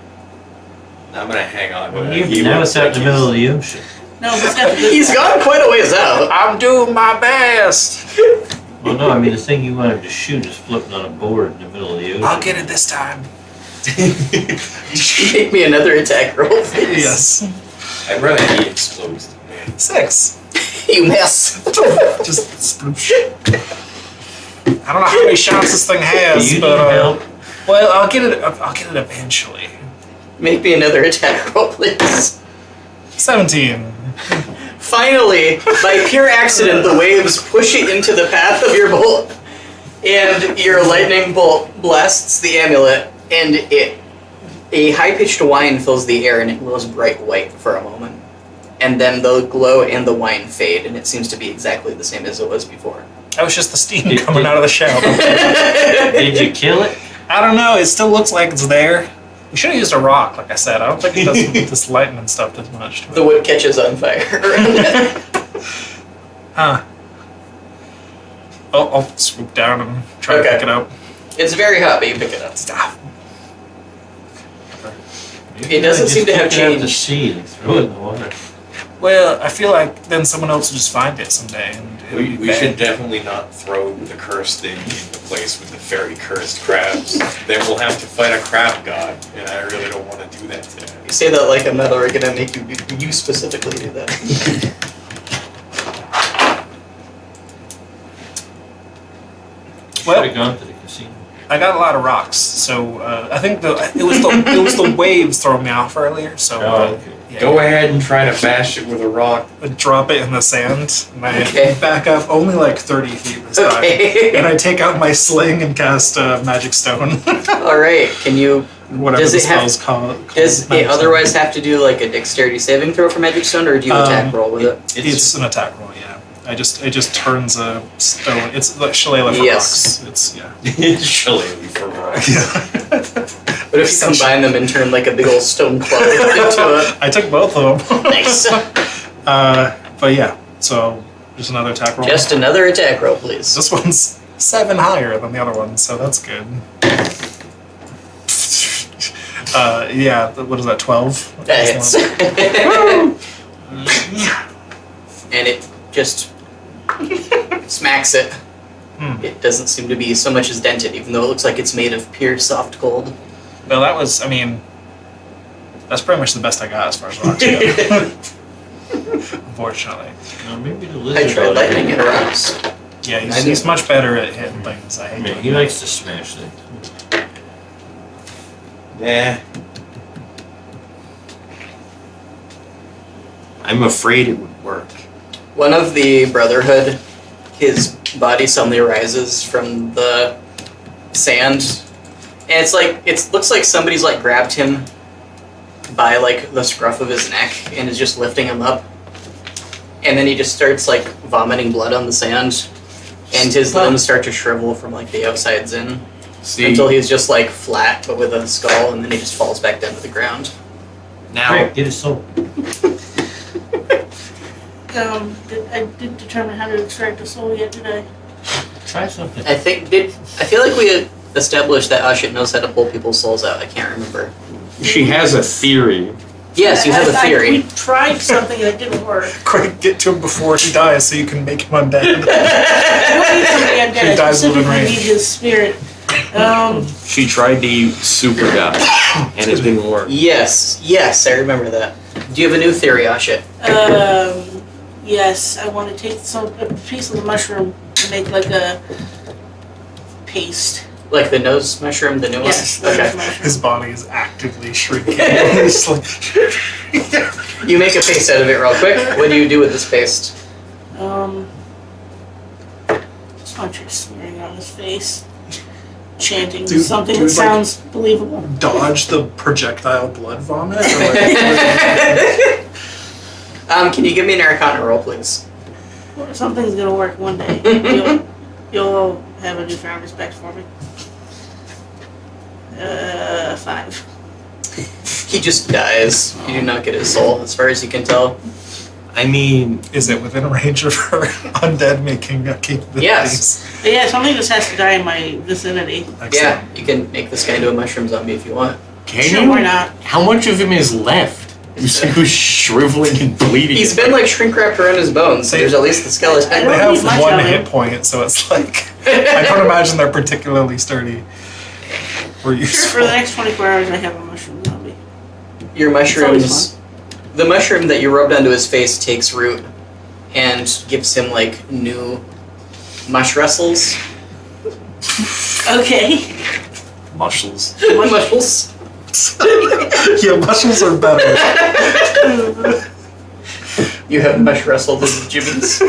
I'm gonna hang on. Well, He now looks it's out in like the middle of the ocean. No, he's got the good He's side. gone quite a ways out. I'm doing my best. Well, no, I mean the thing you wanted to shoot is floating on a board in the middle of the ocean. I'll get it this time. Make me another attack roll, please. Yes. I'd rather he explodes than me. 6. You miss. Just sploosh. I don't know how many shots this thing Do has, you need but help? well, I'll get it. I'll get it eventually. Make me another attack roll, please. 17. Finally, by pure accident, the waves push it into the path of your bolt, and your lightning bolt blasts the amulet, and a high-pitched whine fills the air, and it glows bright white for a moment. And then the glow and the whine fade, and it seems to be exactly the same as it was before. That was just the steam coming out of the shell. Did you kill it? I don't know. It still looks like it's there. We should have used a rock, like I said. I don't think it does this lightning stuff does much to it. The wood catches on fire around it. Huh. I'll swoop down and try Okay. to pick it up. It's very hot, but you pick it up. Stop. Maybe It doesn't just seem to have pick it out of the changed. sea and throw it in the water. Well, I feel like then someone else will just find it someday. And it'll be We bad. should definitely not throw the cursed thing in the place with the very cursed crabs. Then we'll have to fight a crab god, and I really don't want to do that today. You say that like I'm not already gonna make you specifically do that. Well- Should have gone to the casino. I got a lot of rocks, so I think it was the waves throwing me off earlier. So Oh, okay. yeah. Go ahead and try to bash it with a rock. I drop it in the sand, and I Okay. back up only like 30 feet this time. Okay. And I take out my sling and cast Magic Stone. All right. Can you? Whatever Does the it have- spell's called. Does it otherwise have to do like a dexterity saving throw for Magic Stone, or do you attack roll with it? It's an attack roll, yeah. It just turns a stone. It's like shillelagh for Yes. rocks. It's yeah. Shillelagh for rocks. But if you combine them and turn like a big old stone club into I took both of them. a nice. But yeah, so just another attack roll. Just another attack roll, please. This one's 7 higher than the other one, so that's good. Yeah, what is that, 12? That hits. And it just smacks it. It doesn't seem to be so much as dented, even though it looks like it's made of pure soft gold. Well, that was, I mean, that's pretty much the best I got as far as rocks go. Unfortunately. Maybe the I lizard. tried lightning and rocks. Yeah, he's much better at hitting things. I hate doing He that. likes to smash things. Nah. I'm afraid it would work. One of the Brotherhood, his body suddenly rises from the sand, and it's like it looks like somebody's like grabbed him by like the scruff of his neck and is just lifting him up, and then he just starts like vomiting blood on the sand, and his limbs start to shrivel from like the outsides in until he's just like flat but with a skull, and then he just falls back down to the ground. Now, Quick, get his soul. I didn't determine how to extract a soul yet, did I? Try something. I feel like we had established that Ashit knows how to pull people's souls out. I can't remember. she has a theory. Yes, you have a theory. We tried something and it didn't work. Quick, get to him before he dies so you can make him undead. I don't need somebody undead. He I dies within specifically range. need his spirit. She tried to use super guy, and it didn't work. Yes, I remember that. Do you have a new theory, Ashit? Yes, I want to take a piece of the mushroom and make like a paste. Like the nose mushroom, the new Yes, one? the Okay. mushroom. His body is actively shrinking. It's like, You make a paste out of it real quick. What do you do with this paste? Just want you smearing on his face, chanting Dude, something dude, that like- sounds believable. dodge the projectile blood vomit? Or like, Can you give me an Arcana roll, please? Something's gonna work one day. You'll have a newfound respect for me. 5. He just dies. You do not get his soul, as far as you can tell. I mean, is it within range of her undead making capabilities? Yes. But yeah, something just has to die in my vicinity. Excellent. Yeah, you can make this guy into a mushroom zombie if you want. can Sure, you? why not? How much of him is left? You see who's shriveling and bleeding. He's been like shrink wrapped around his bones, so there's at least the I They skeleton. don't have need much one of him. hit point, so it's like I don't imagine they're particularly sturdy or Sure, useful. for the next 24 hours I have a mushroom zombie. Your always mushrooms, the mushroom that you rubbed onto his face takes root and gives him like new mush wrestles. Okay. Muscles. Muscles. Yeah, muscles are better. You have mush wrestled his jimmies.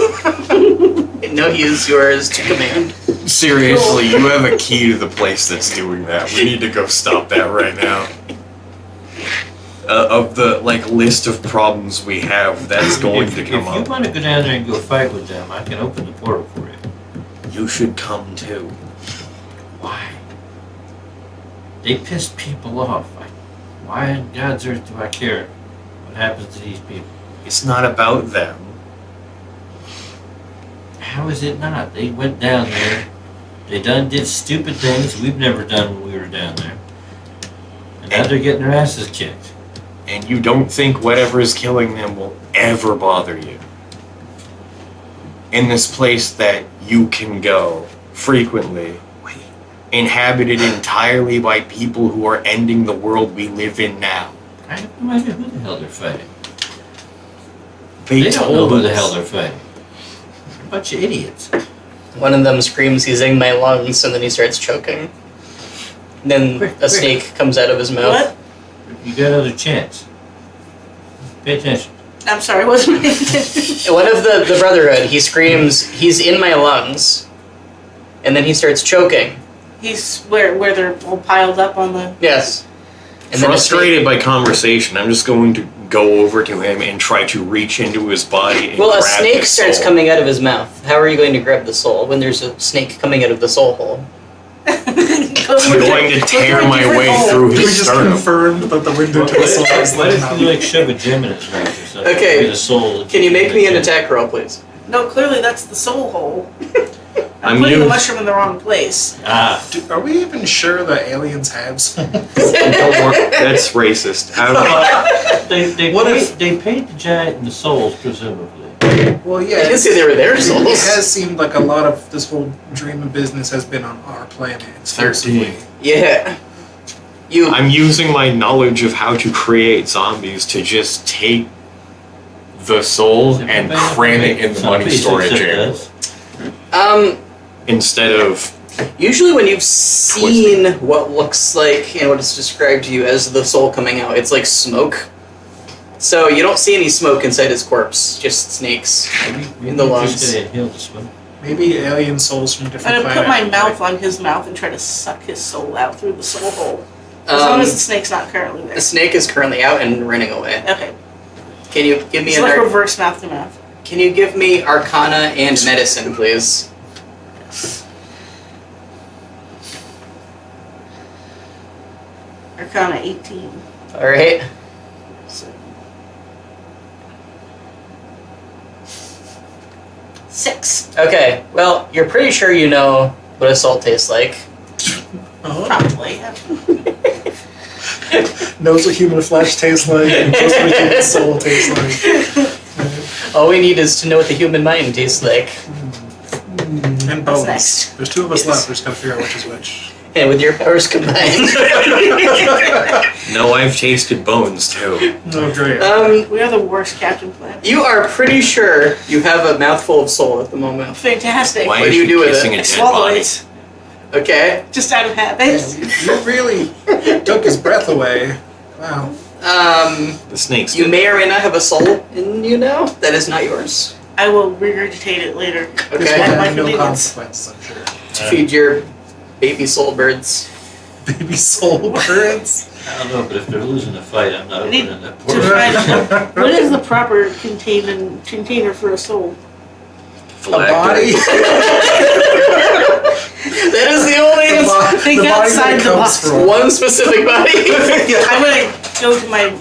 No, he is yours to command. Seriously, you have a key to the place that's doing that. We need to go stop that right now. Of the list of problems we have, that's going to come If you up. want to go down there and go fight with them, I can open the portal for you. You should come too. Why? They piss people off. Why in God's earth do I care what happens to these people? It's not about them. How is it not? They went down there. They did stupid things we've never done when we were down there. And now they're getting their asses kicked. And you don't think whatever is killing them will ever bother you. In this place that you can go frequently, inhabited entirely by people who are ending the world we live in now. I have no idea who the hell they're fighting. They They don't know told who the us. hell they're fighting. A bunch of idiots. One of them screams, "He's in my lungs," and then he starts choking. Then Quick, a quick. snake comes out of his mouth. What? You got another chance. Pay attention. I'm sorry, wasn't it? One of the Brotherhood, he screams, "He's in my lungs," and then he starts choking. He's where they're all piled up on the. Yes. And then a snake- Frustrated by conversation, I'm just going to go over to him and try to reach into his body and Well, a grab snake his starts soul. coming out of his mouth. How are you going to grab the soul when there's a snake coming out of the soul hole? I'm going to tear my way through We his just sternum. confirmed that the window to the soul is What if not. you like shove a gem in his mouth or something? Okay. With a soul. Can you make me an attack roll, please? No, clearly that's the soul hole. I'm I'm putting the used- mushroom in the wrong place. Ah, Are we even sure that aliens have souls? That's racist. they What paid the giant in the souls, presumably. Well, I yeah. didn't say they were their souls. It has seemed like a lot of this whole dream of business has been on our planet exclusively. 13. Yeah. You. I'm using my knowledge of how to create zombies to just take the soul and cram it in the Some money places storage it area does. instead of. Usually when you've seen what looks like and what is described to you as the soul coming out, it's like smoke. So you don't see any smoke inside his corpse, just snakes. Maybe In the we're lungs. just gonna inhale the smoke. Maybe alien souls from I'm different gonna planets. put my mouth on his mouth and try to suck his soul out through the soul hole. As long as the snake's not currently there. the snake is currently out and running away. Okay. Can you give me It's an like reverse mouth to mouth. Can you give me Arcana and Medicine, please? Arcana 18. All right. So. 6. Okay. Well, you're pretty sure you know what a salt tastes like. Oh. Probably. Knows what human flesh tastes like and knows what human soul tastes like. All we need is to know what the human mind tastes like. And What's bones. next? There's two of us Yes. left. We just gotta figure out which is which. And with your powers combined. No, I've tasted bones too. Oh, great. We are the worst Captain Planet. You are pretty sure you have a mouthful of soul at the moment. Fantastic. Why What is do you she do with kissing it? a I dead swallow body? it. Okay. Just out of habit. You really took his breath away. Wow. The snakes. You did. may or may not have a soul in you now. That is not yours. I will regurgitate it later. This Okay. will At my have no convenience. consequences, I'm sure. To feed your baby soul birds. Baby soul birds. I don't know, but if they're losing the fight, I'm not I need opening that To portal. find what is the proper container for a soul? A body. That is the only The bo- Think the body outside that the comes box. from. one specific body. I'm gonna go to my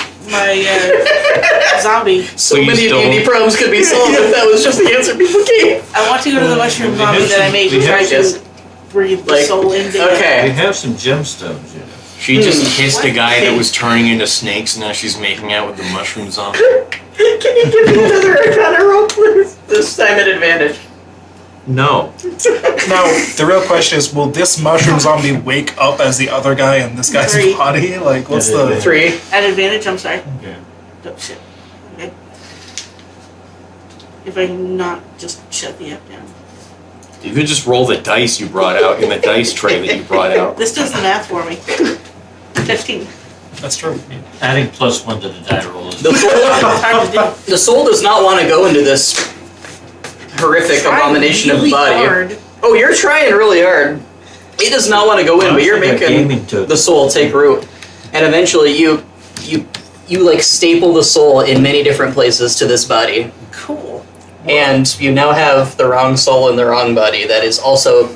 zombie. So Please many don't. D&D problems could be solved if that was just the answer people gave. I want to go to the mushroom We zombie have that I some- made we to try have to some- breathe the like, soul into. We Okay. have some gemstones, you know. She just kissed a What? guy that was turning into snakes, and now she's making out with the mushroom zombie. Can you give me another Arcana roll, please? This time at advantage. No. Now, the real question is, will this mushroom zombie wake up as the other guy in this guy's 3. body? Like, what's Yeah, the... 3. At advantage, I'm sorry. Okay. Oh, shit. Okay. If I can not just shut the app down. You could just roll the dice you brought out in the dice tray that you brought out. This does the math for me. 15. That's true. Adding +1 to the die roll is. The soul, It's hard to do. the soul does not want to go into this horrific Trying abomination of the really body. hard. Oh, you're trying really hard. It does not want to go in, but you're Sounds like a making gaming token. the soul take root. And eventually you like staple the soul in many different places to this body. Cool. And you now have the wrong soul in the wrong body that is also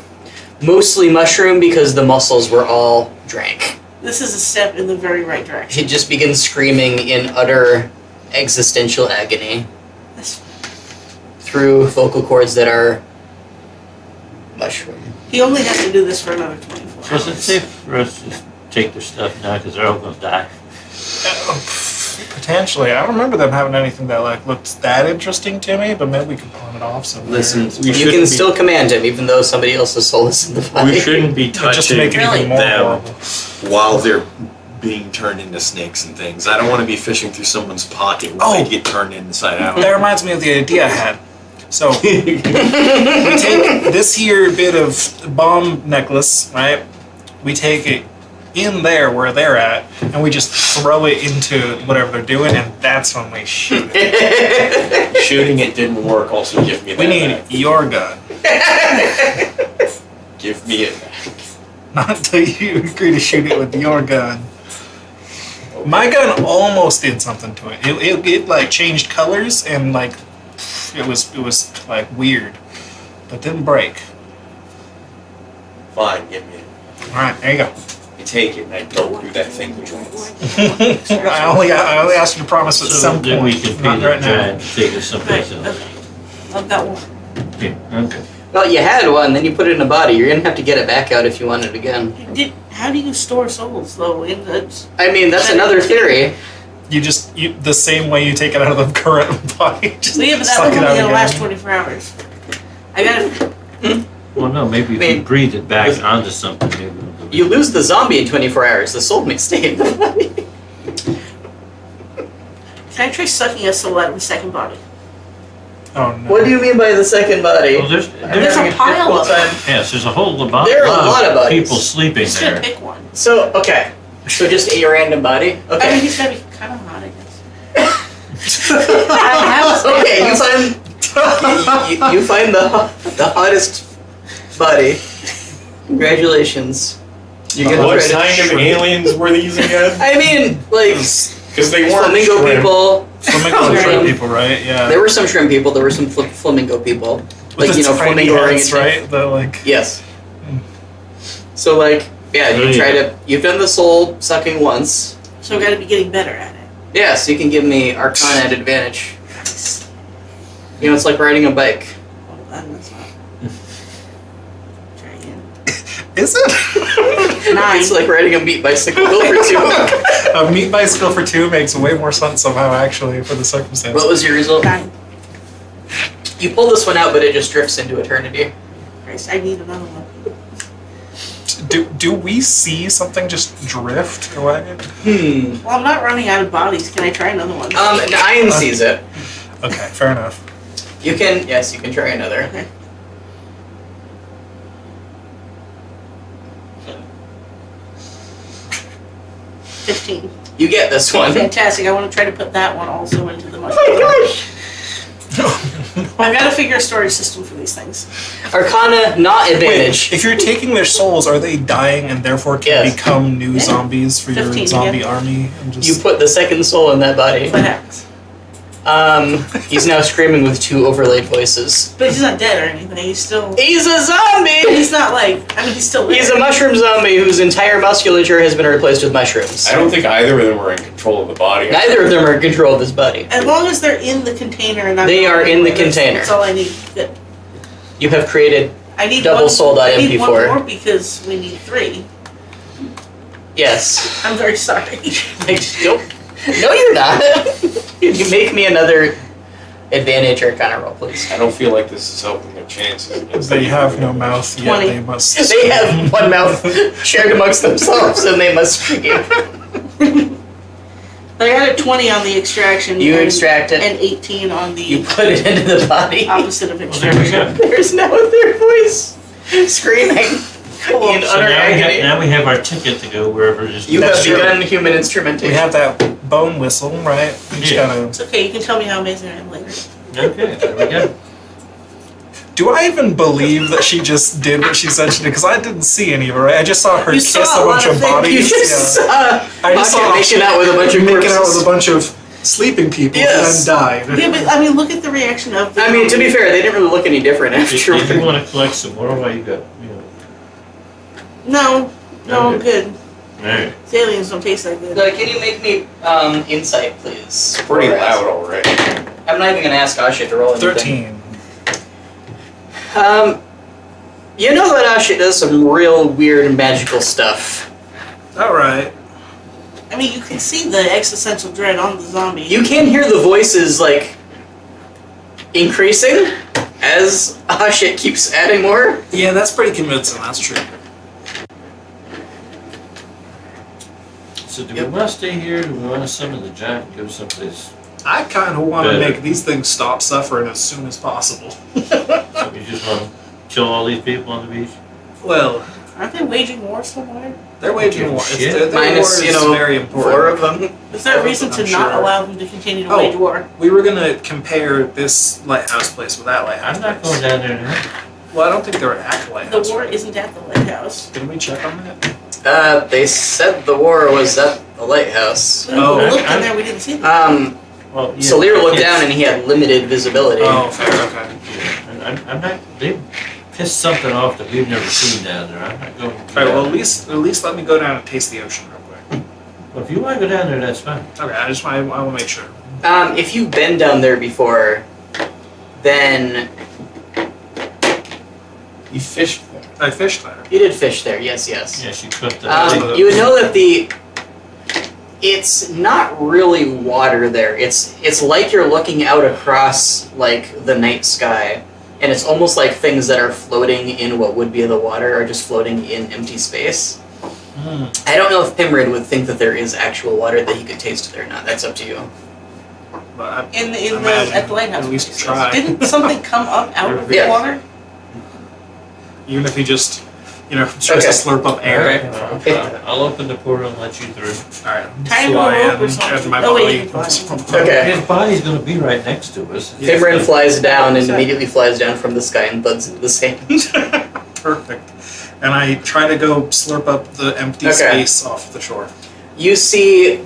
mostly mushroom because the muscles were all drank. This is a step in the very right direction. He just begins screaming in utter existential agony That's- through vocal cords that are mushroom. He only has to do this for another 24 So is it hours. safe for us to just take their stuff now because they're all going to die? Potentially. I don't remember them having anything that, like, looked that interesting to me, but maybe we can pawn it off somewhere. Listen, we You shouldn't can be- still command him even though somebody else's soul is in the body. We shouldn't be Just to make it touching Really? even more them horrible. while they're being turned into snakes and things. I don't want to be fishing through someone's pocket when Oh. they get turned inside out. That reminds me of the idea I had. So, we take this here bit of bomb necklace, right? We take it in there where they're at, and we just throw it into whatever they're doing, and that's when we shoot it. Shooting it didn't work. Also, give me that. We need back. your gun. Give me it. Not until you agree to shoot it with your gun. My gun almost did something to it. It like changed colors and like it was like weird, but didn't break. Fine, give me it. All right, there you go. I take it and I don't do that thing twice. I only asked you to promise at So some then we point, can not feed right it now. giant to take us someplace Right, else. okay. I've got one. Yeah, okay. Well, you had one, then you put it in a body. You're gonna have to get it back out if you want it again. How do you store souls though? In the, I mean, that's another theory. You just the same way you take it out of the current body. Just yeah, but that suck was it out only gonna again. last 24 hours. I got Well, no, maybe if you breathe it back onto something, maybe it'll do it. You lose the zombie in 24 hours. The soul may stay in the body. Can I try sucking a soul out of the second body? Oh no. What do you mean by the second body? Well, there's There's having a pile difficult of them. time. yes, there's a whole lot, There are a lot of bodies. people sleeping Just gonna there. pick one. So, okay. So just a random body? I mean, Okay. he's gotta be kind of hot, I guess. I have Okay, you find the hottest body. Congratulations. You're gonna What try to kind of shrimp. aliens were these again? I mean, like Because they weren't flamingo shrimp. people. Flamingo Shrimp. shrimp people, right? Yeah. There were some shrimp people. There were some flamingo people. With Like, the you know, tiny flamingo heads, orangutan. right? The like. Yes. So like, yeah, Oh, you try yeah. to. You've done the soul sucking once. So I gotta be getting better at it. Yeah, so you can give me Arcana at advantage. You know, it's like riding a bike. Oh, that's not. Try again. Is it? 9. It's like riding a meat bicycle over two. A meat bicycle for 2 makes way more sense somehow, actually, for the circumstances. What was your result? 9. You pull this one out, but it just drifts into eternity. Christ, I need another one. Do we see something just drift away? Hmm. Well, I'm not running out of bodies. Can I try another one? Nyan sees it. Okay, fair enough. You can, yes, you can try another. Okay. $15. You get this one. Fantastic. I want to try to put that one also into the mushroom. Oh my gosh! I've got to figure a storage system for these things. Arcana, not advantage. Wait, if you're taking their souls, are they dying and therefore can Yes. become new Yeah. zombies for your 15 zombie again. army? And just... You put the second soul in that body. What happens? He's now screaming with 2 overlaid voices. But he's not dead or anything. He's still. He's a zombie! He's not like. I mean, he's still. He's there. a mushroom zombie whose entire musculature has been replaced with mushrooms. I don't think either of them were in control of the body. Neither of them are in control of this body. As long as they're in the container and not. They going are in the anywhere, container. That's all I need. Good. You have created, I need Double one, sold I need one MP4. more because we need 3. yes. I'm very sorry. Nope. No, you're not. Can you make me another advantage Arcana roll, please? I don't feel like this is helping their chances. against They the have no human mouth, yet 20. they must. They have one mouth shared amongst themselves, and they must scream. I got a 20 on the extraction. You and, extract it. And 18 on the You put it into the body. opposite of Well, there we extraction. go. There's now a third voice screaming in So utter agony. now we have our ticket to go wherever it is. You That's have true. begun human instrumentation. We have that bone whistle, right? We just Yeah. gotta. It's okay. You can tell me how amazing I am later. Okay, there we go. Do I even believe that she just did what she said she did? Because I didn't see any of it, right? I just saw her You kiss saw a a bunch lot of of things. bodies. You just yeah. saw I just Pocket saw making out with a bunch of making out corpses. with a bunch of sleeping people Yes. and died. Yeah, but I mean, look at the reaction of the. I mean, to be fair, they didn't really look any different If after. you want to collect some more, what you got? No, I'm Okay. good. Alright. The aliens don't taste that good. Can you make me insight, please? It's pretty loud already. I'm not even gonna ask Asha to roll anything. 13. You know that Asha does some real weird magical stuff. Alright. I mean, you can see the existential dread on the zombie. You can hear the voices like increasing as Asha keeps adding more. Yeah, that's pretty convincing, that's true. So do we want to stay here? Do we want to summon the giant and go someplace? I kind of want to Better. make these things stop suffering as soon as possible. So we just want to kill all these people on the beach? Well, Aren't they waging war somewhere? they're waging Give a war. shit. Their Minus, war you is know, very 4 important. of them. Is there a reason to I'm not sure. allow them to continue to Oh. wage war? We were gonna compare this lighthouse place with that lighthouse I'm not place. going down there now. Well, I don't think they're at the lighthouse. The war isn't at the lighthouse. Did we check on that? They said the war was at the lighthouse. When Oh, we looked I- in there, we didn't see them. Well, yeah, So Lear looked it's- down and he had limited visibility. Oh, fair. Okay. Yeah, I'm not. They pissed something off that we've never seen down there. I'm not going. All right. Well, at least let me go down and taste the ocean real quick. Well, if you want to go down there, that's fine. Okay. I want to make sure. If you've been down there before, then You fished there. I fished there. you did fish there. Yes, yes. Yes, you put the. You would know that it's not really water there. It's like you're looking out across like the night sky, and it's almost like things that are floating in what would be the water are just floating in empty space. I don't know if Pimrid would think that there is actual water that he could taste there or not. That's up to you. But At the lighthouse. At least places. try. Didn't something come up out of the Yeah. water? even if he just, tries Okay. to slurp up air. I'll open the portal and let you through. All right. Tie him to Fly a rope in or something. after my Oh, wait, body. you can fly. Okay. His body's going to be right next to us. Pimrid flies down and immediately flies down from the sky and thuds into the sand. Perfect. And I try to go slurp up the empty Okay. space off the shore. You see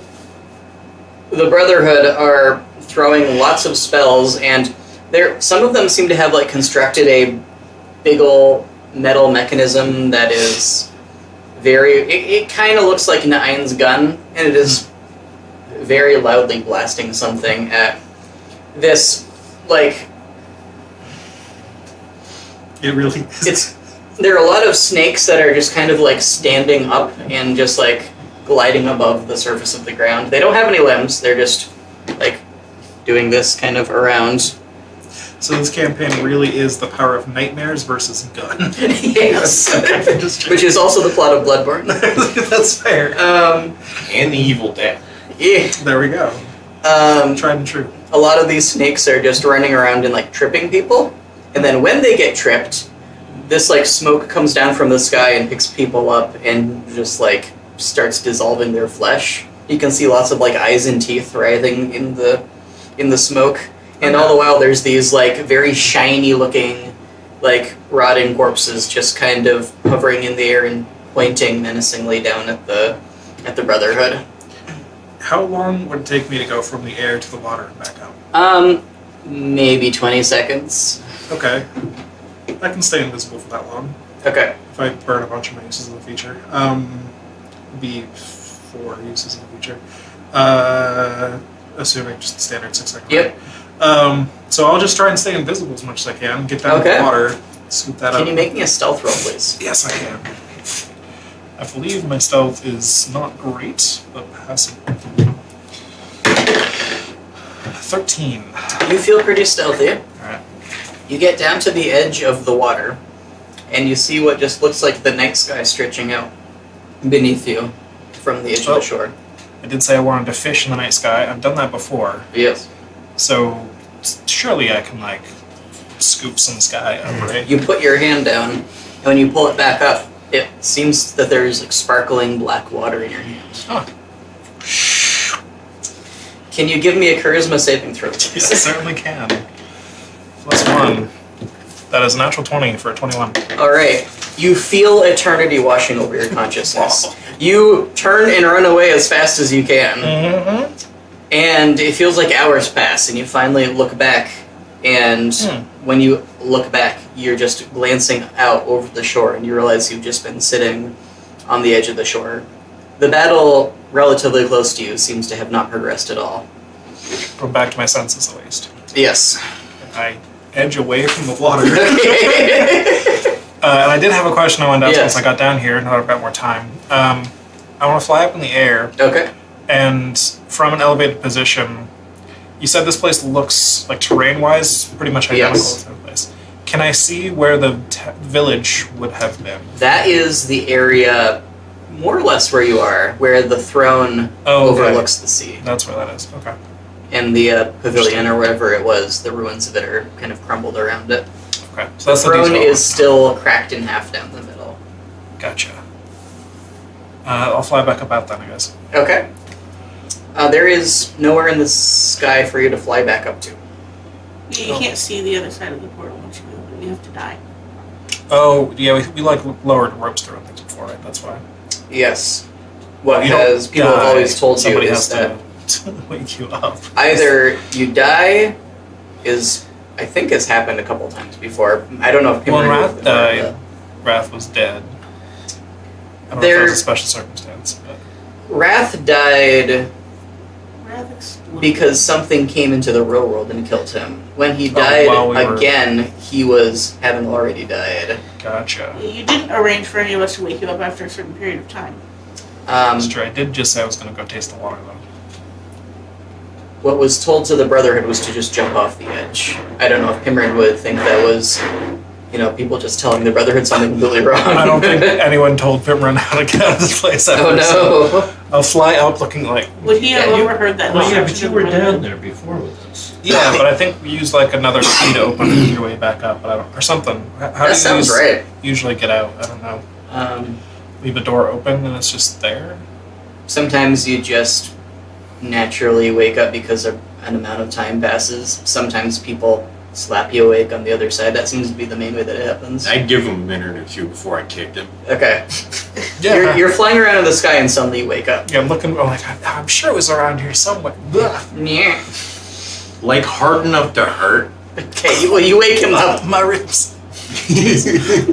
the Brotherhood are throwing lots of spells, and some of them seem to have like constructed a big ol' metal mechanism that is it kind of looks like Nain's gun, and it is very loudly blasting something at this, like, It really is. there are a lot of snakes that are just kind of like standing up and just like gliding above the surface of the ground. They don't have any limbs, they're just like doing this kind of around. So this campaign really is the power of nightmares versus gun. Yes. Just- Which is also the plot of Bloodborne. That's fair. And the Evil Dead. Yeah. There we go. Tried and true. A lot of these snakes are just running around and like tripping people, and then when they get tripped, this like smoke comes down from the sky and picks people up and just like starts dissolving their flesh. You can see lots of like eyes and teeth writhing in the smoke, and all the while there's these like very shiny looking like rotting corpses just kind of hovering in the air and pointing menacingly down at the Brotherhood. How long would it take me to go from the air to the water and back up? Maybe 20 seconds. Okay. I can stay invisible for that long. Okay. If I burn a bunch of my uses in the future. Be 4 uses in the future. Assuming just standard 6 second. Yep. So I'll just try and stay invisible as much as I can. Get down to Okay. the water, scoop that up. Can you make me a stealth roll, please? Yes, I can. I believe my stealth is not great, but passable. 13. You feel pretty stealthy. Alright. You get down to the edge of the water, and you see what just looks like the night sky stretching out beneath you from the edge of Oh. the shore. I did say I wanted to fish in the night sky. I've done that before. Yes. So surely I can scoop some sky up, right? You put your hand down, and when you pull it back up, it seems that there's like sparkling black water in your hand. Huh. Can you give me a charisma saving throw, Yes, I please? certainly can. +1. That is a natural 20 for a 21. All right. You feel eternity washing over your consciousness. You turn and run away as fast as you can. Mm-hmm. And it feels like hours pass, and you finally look back, and when you look back, you're just glancing out over the shore, and you realize you've just been sitting on the edge of the shore. The battle relatively close to you seems to have not progressed at all. Go back to my senses at least. Yes. I edge away from the water. And I did have a question I wanted to ask Yes. once I got down here, now that I've got more time. I want to fly up in the air, Okay. and from an elevated position, you said this place looks, terrain-wise, pretty much identical Yes. to the place. Can I see where the village would have been? That is the area, more or less where you are, where the throne Oh, okay. overlooks the sea. That's where that is. Okay. And the pavilion, or wherever it was, the ruins of it are kind of crumbled around it. Okay. So The that's the throne detail. is still cracked in half down the middle. Gotcha. I'll fly back up out then, I guess. Okay. There is nowhere in the sky for you to fly back up to. You can't see the other side of the portal once you go. You have to die. Oh, yeah, we like lowered ropes through things before, right? That's why. Yes. What You don't has people have die. always told Somebody you has is that to wake you up. either you die is I think has happened a couple times before. I don't know if Well, Pimmery Wrath was there, died. Wrath was dead. I don't know if There- it was a special circumstance, but but Wrath died Wrath exploded. because something came into the real world and killed him. When he Oh, died while we were- again, he was having already died. gotcha. You didn't arrange for any of us to wake you up after a certain period of time. That's true. I did just say I was going to go taste the water, though. What was told to the Brotherhood was to just jump off the edge. I don't know if Pimmerin would think that was, people just telling the Brotherhood something completely wrong. I don't think anyone told Pimran how to get out of this place ever. Oh so no. I'll fly out looking like... Would he have Yeah, you- overheard that? Well, yeah, but instruction you were of the down Brotherhood? there before with us. Yeah, but I think we used like another key to open your way back up, but I don't... Or something. How do That you sounds right. usually get out? I don't know. Leave a door open and it's just there? Sometimes you just naturally wake up because an amount of time passes. Sometimes people slap you awake on the other side. That seems to be the main way that it happens. I'd give him a minute or two before I kicked him. Okay. Yeah. You're flying around in the sky and suddenly you wake up. Yeah, I'm looking... I'm like, I'm sure it was around here somewhere. Ugh. Yeah. Like hard enough to hurt. Okay, you wake him up. My ribs.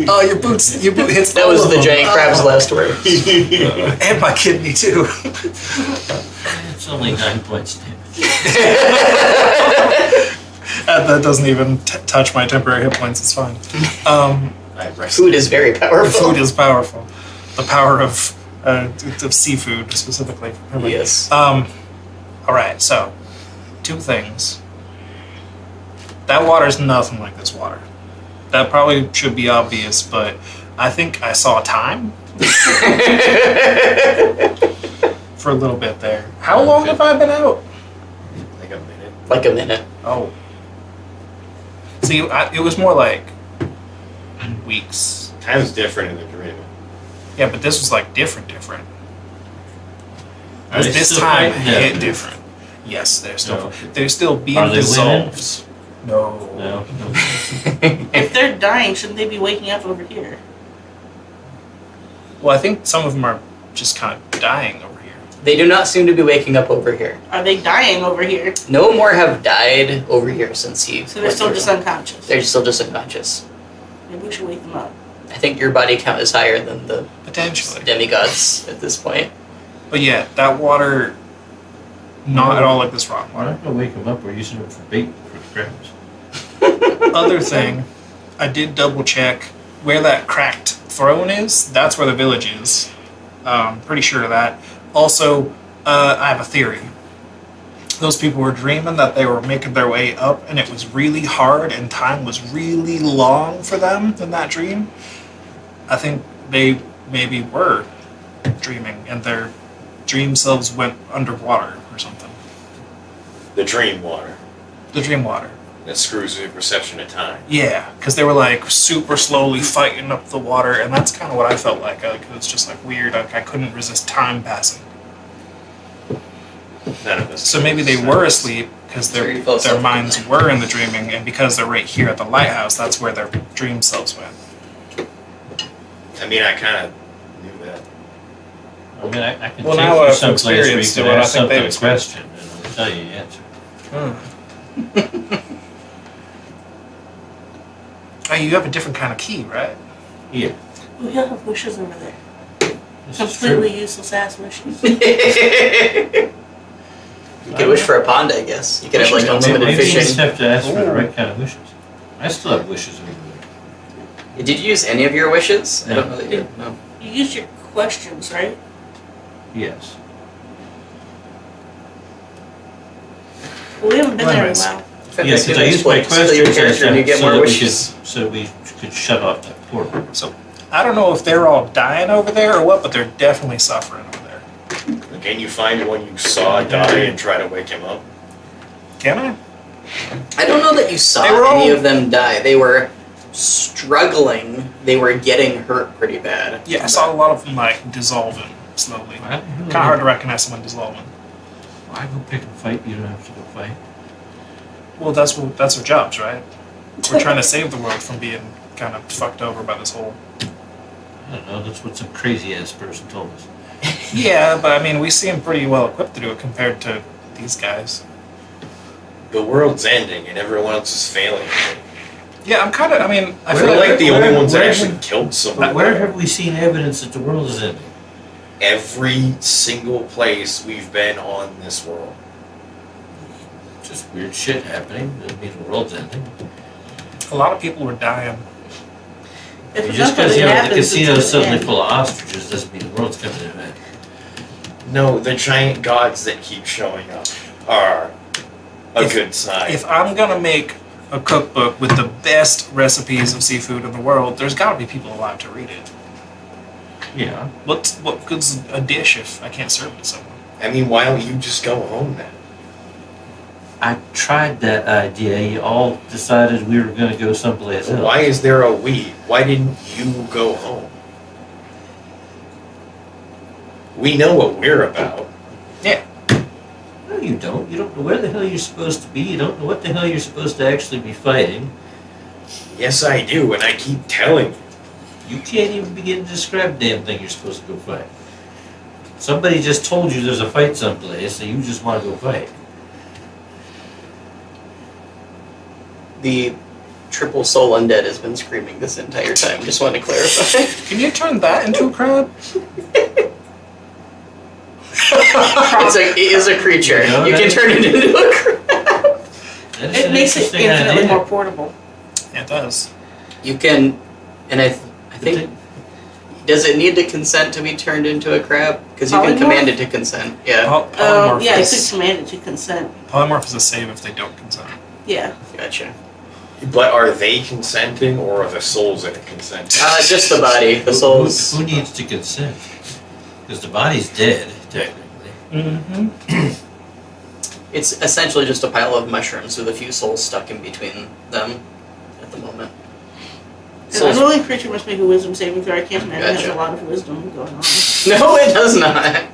Oh, your boot hits That all was of the them. giant crab's Oh. last word. And my kidney, too. It's only 9 points damage. That doesn't even touch my temporary hit points. It's fine. Food is very powerful. Food is powerful. The power of seafood, specifically. Yes. All right, so 2 things. That water's nothing like this water. That probably should be obvious, but I think I saw time for a little bit there. How long have I been out? Like a minute. Like a minute. Oh. See, it was more like weeks. Time's different in the dream. Yeah, but this was like different. Are they This still time fighting? hit No. different. Yes, they're No. still being Are they winning? dissolved. No. No. If they're dying, shouldn't they be waking up over here? Well, I think some of them are just kind of dying over here. They do not seem to be waking up over here. Are they dying over here? No more have died over here since he. So they're still just unconscious. They're still just unconscious. Maybe we should wake them up. I think your body count is higher than the Potentially. demigods at this point. But yeah, that water, not at all like this rock We're water. not gonna wake them up. We're using them for bait for the crabs. Other thing, I did double check where that cracked throne is. That's where the village is. Pretty sure of that. Also, I have a theory. Those people were dreaming that they were making their way up and it was really hard and time was really long for them in that dream. I think they maybe were dreaming and their dream selves went underwater or something. The dream water. The dream water. That screws with your perception of time. Yeah, because they were like super slowly fighting up the water, and that's kind of what I felt like. It was just like weird. Like I couldn't resist time passing. None of us. So maybe they were asleep because Sure, their you felt their something minds then. were in the dreaming, and because they're right here at the lighthouse, that's where their dream selves went. I mean, I kind of knew that. I mean, I can Well, take now you I've someplace where you experienced can it, I ask think something they've a question, and I'll tell you the answer. Oh, you have a different kind of key, right? Yeah, We all have wishes over there. this is true. Completely useless ass wishes. You could wish for a pond, I guess. You could have like Wishes don't unlimited Maybe you just fishing. have to ask for the Ooh. right kind of wishes. I still have wishes over there. Did you use any of your wishes? I No. don't know that you did. No. You used your questions, right? Yes. Well, we haven't been there in a Anyways. while. In fact, Yes, I because could I used my exploit your questions character and you get so more that wishes. so we could shut off that portal. So I don't know if they're all dying over there or what, but they're definitely suffering over there. Can you find one you saw die and try to wake him up? Can I? I don't know that you saw They were any all- of them die. They were struggling. They were getting hurt pretty bad. Yeah, I saw a lot of them like dissolving slowly. Why the hell Kind of hard to recognize someone dissolving. Why go pick a fight? You don't have to go fight. Well, that's our jobs, right? We're trying to save the world from being kind of fucked over by this whole. I don't know, that's what some crazy ass person told us. Yeah, but I mean, we seem pretty well equipped to do it compared to these guys. The world's ending and everyone else is failing. Yeah, I'm kind of. I mean, I feel We're like the only ones that where- actually killed someone. Where have we seen evidence that the world is ending? Every single place we've been on this world. Just weird shit happening. Doesn't mean the world's ending. a lot of people were dying. If Just nothing because the happens, it's casino's gonna suddenly end. full of ostriches doesn't mean the world's coming to an end. No, the giant gods that keep showing up are a good sign. If I'm gonna make a cookbook with the best recipes of seafood in the world, there's got to be people alive to read it. Yeah. What good's a dish if I can't serve it to someone? I mean, why don't you just go home then? I tried that idea. You all decided we were going to go someplace else. Why is there a we? Why didn't you go home? We know what we're about. No, you don't. You don't know where the hell you're supposed to be. You don't know what the hell you're supposed to actually be fighting. Yes, I do, and I keep telling you. You can't even begin to describe the damn thing you're supposed to go fight. Somebody just told you there's a fight someplace, so you just want to go fight. The triple soul undead has been screaming this entire time. Just want to clarify. Can you turn that into a crab? It is a creature. No, You can that- turn it into a crab. That's It an makes it interesting infinitely idea. more portable. Yeah, it does. You can, and I think, does it need to consent to be turned into a crab? Because you can Polymorph? command it to consent. Yeah, Polymorph, Yeah, is- it's commanded to consent. polymorph is a save if they don't consent. Yeah. gotcha. But are they consenting, or are the souls in it consenting? Just the body. The souls. Who needs to consent? Because the body's dead, technically. Mm-hmm. It's essentially just a pile of mushrooms with a few souls stuck in between them at the moment. An Souls. unwilling creature must make a wisdom saving throw. I can't imagine it has Gotcha. a lot of wisdom going on. No, it does not.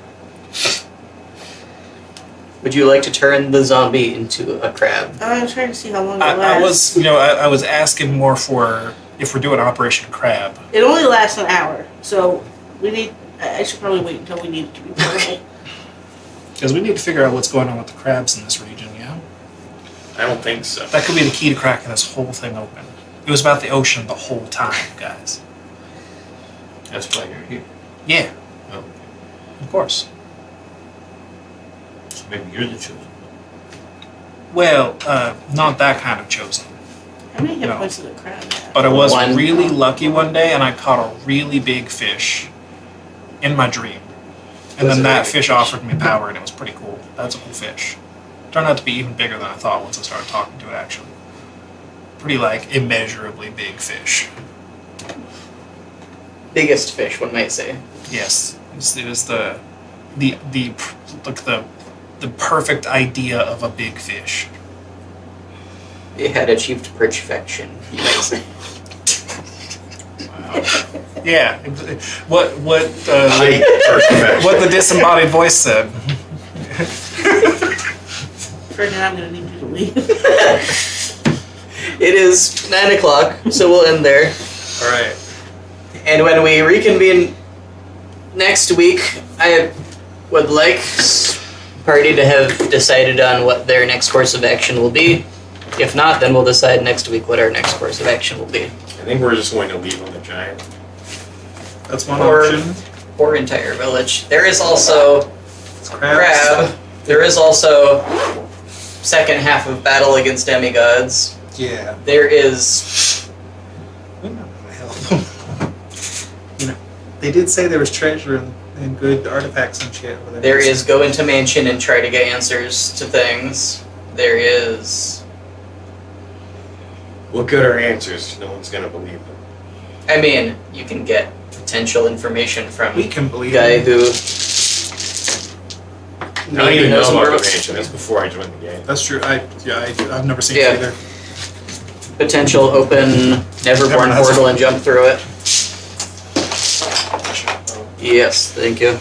Would you like to turn the zombie into a crab? I'm trying to see how long it I lasts. was, I was asking more for if we're doing Operation Crab. It only lasts an hour, so we need. I should probably wait until we need it to be portable. Because we need to figure out what's going on with the crabs in this region, yeah? I don't think so. That could be the key to cracking this whole thing open. It was about the ocean the whole time, guys. That's why you're here. Yeah, Oh, of course. so maybe you're the chosen one. Well, not that kind of chosen. How many hit No. points does a crab have? But I was One. really lucky one day and I caught a really big fish in my dream. And Was then it a that big fish fish? offered me power and it was pretty cool. That's a cool fish. Turned out to be even bigger than I thought once I started talking to it, actually. Pretty, immeasurably big fish. Biggest fish, one might say. Yes. It was the perfect idea of a big fish. It had achieved perfection, you might say. Yeah. What Perfect. what the disembodied voice said. Ferdinand, I'm gonna need you to leave. It is 9 o'clock, so we'll end there. Alright. And when we reconvene next week, I would like party to have decided on what their next course of action will be. If not, then we'll decide next week what our next course of action will be. I think we're just going to leave on the giant. That's one Or- option. Or entire village. There is also It's crab. There is also second half of battle against demigods. Yeah. There is We're not gonna help them. They did say there was treasure and good artifacts and shit. But there is go into mansion and try to get answers to things. There is What good are answers? No one's gonna believe them. I mean, you can get potential information from We can believe guy it. who I don't maybe even knows know more about the about mansion. That's before I joined the game. That's true. I've never seen Yeah. it either. potential open Neverborn Never has. portal and jump through it. Yes, thank you.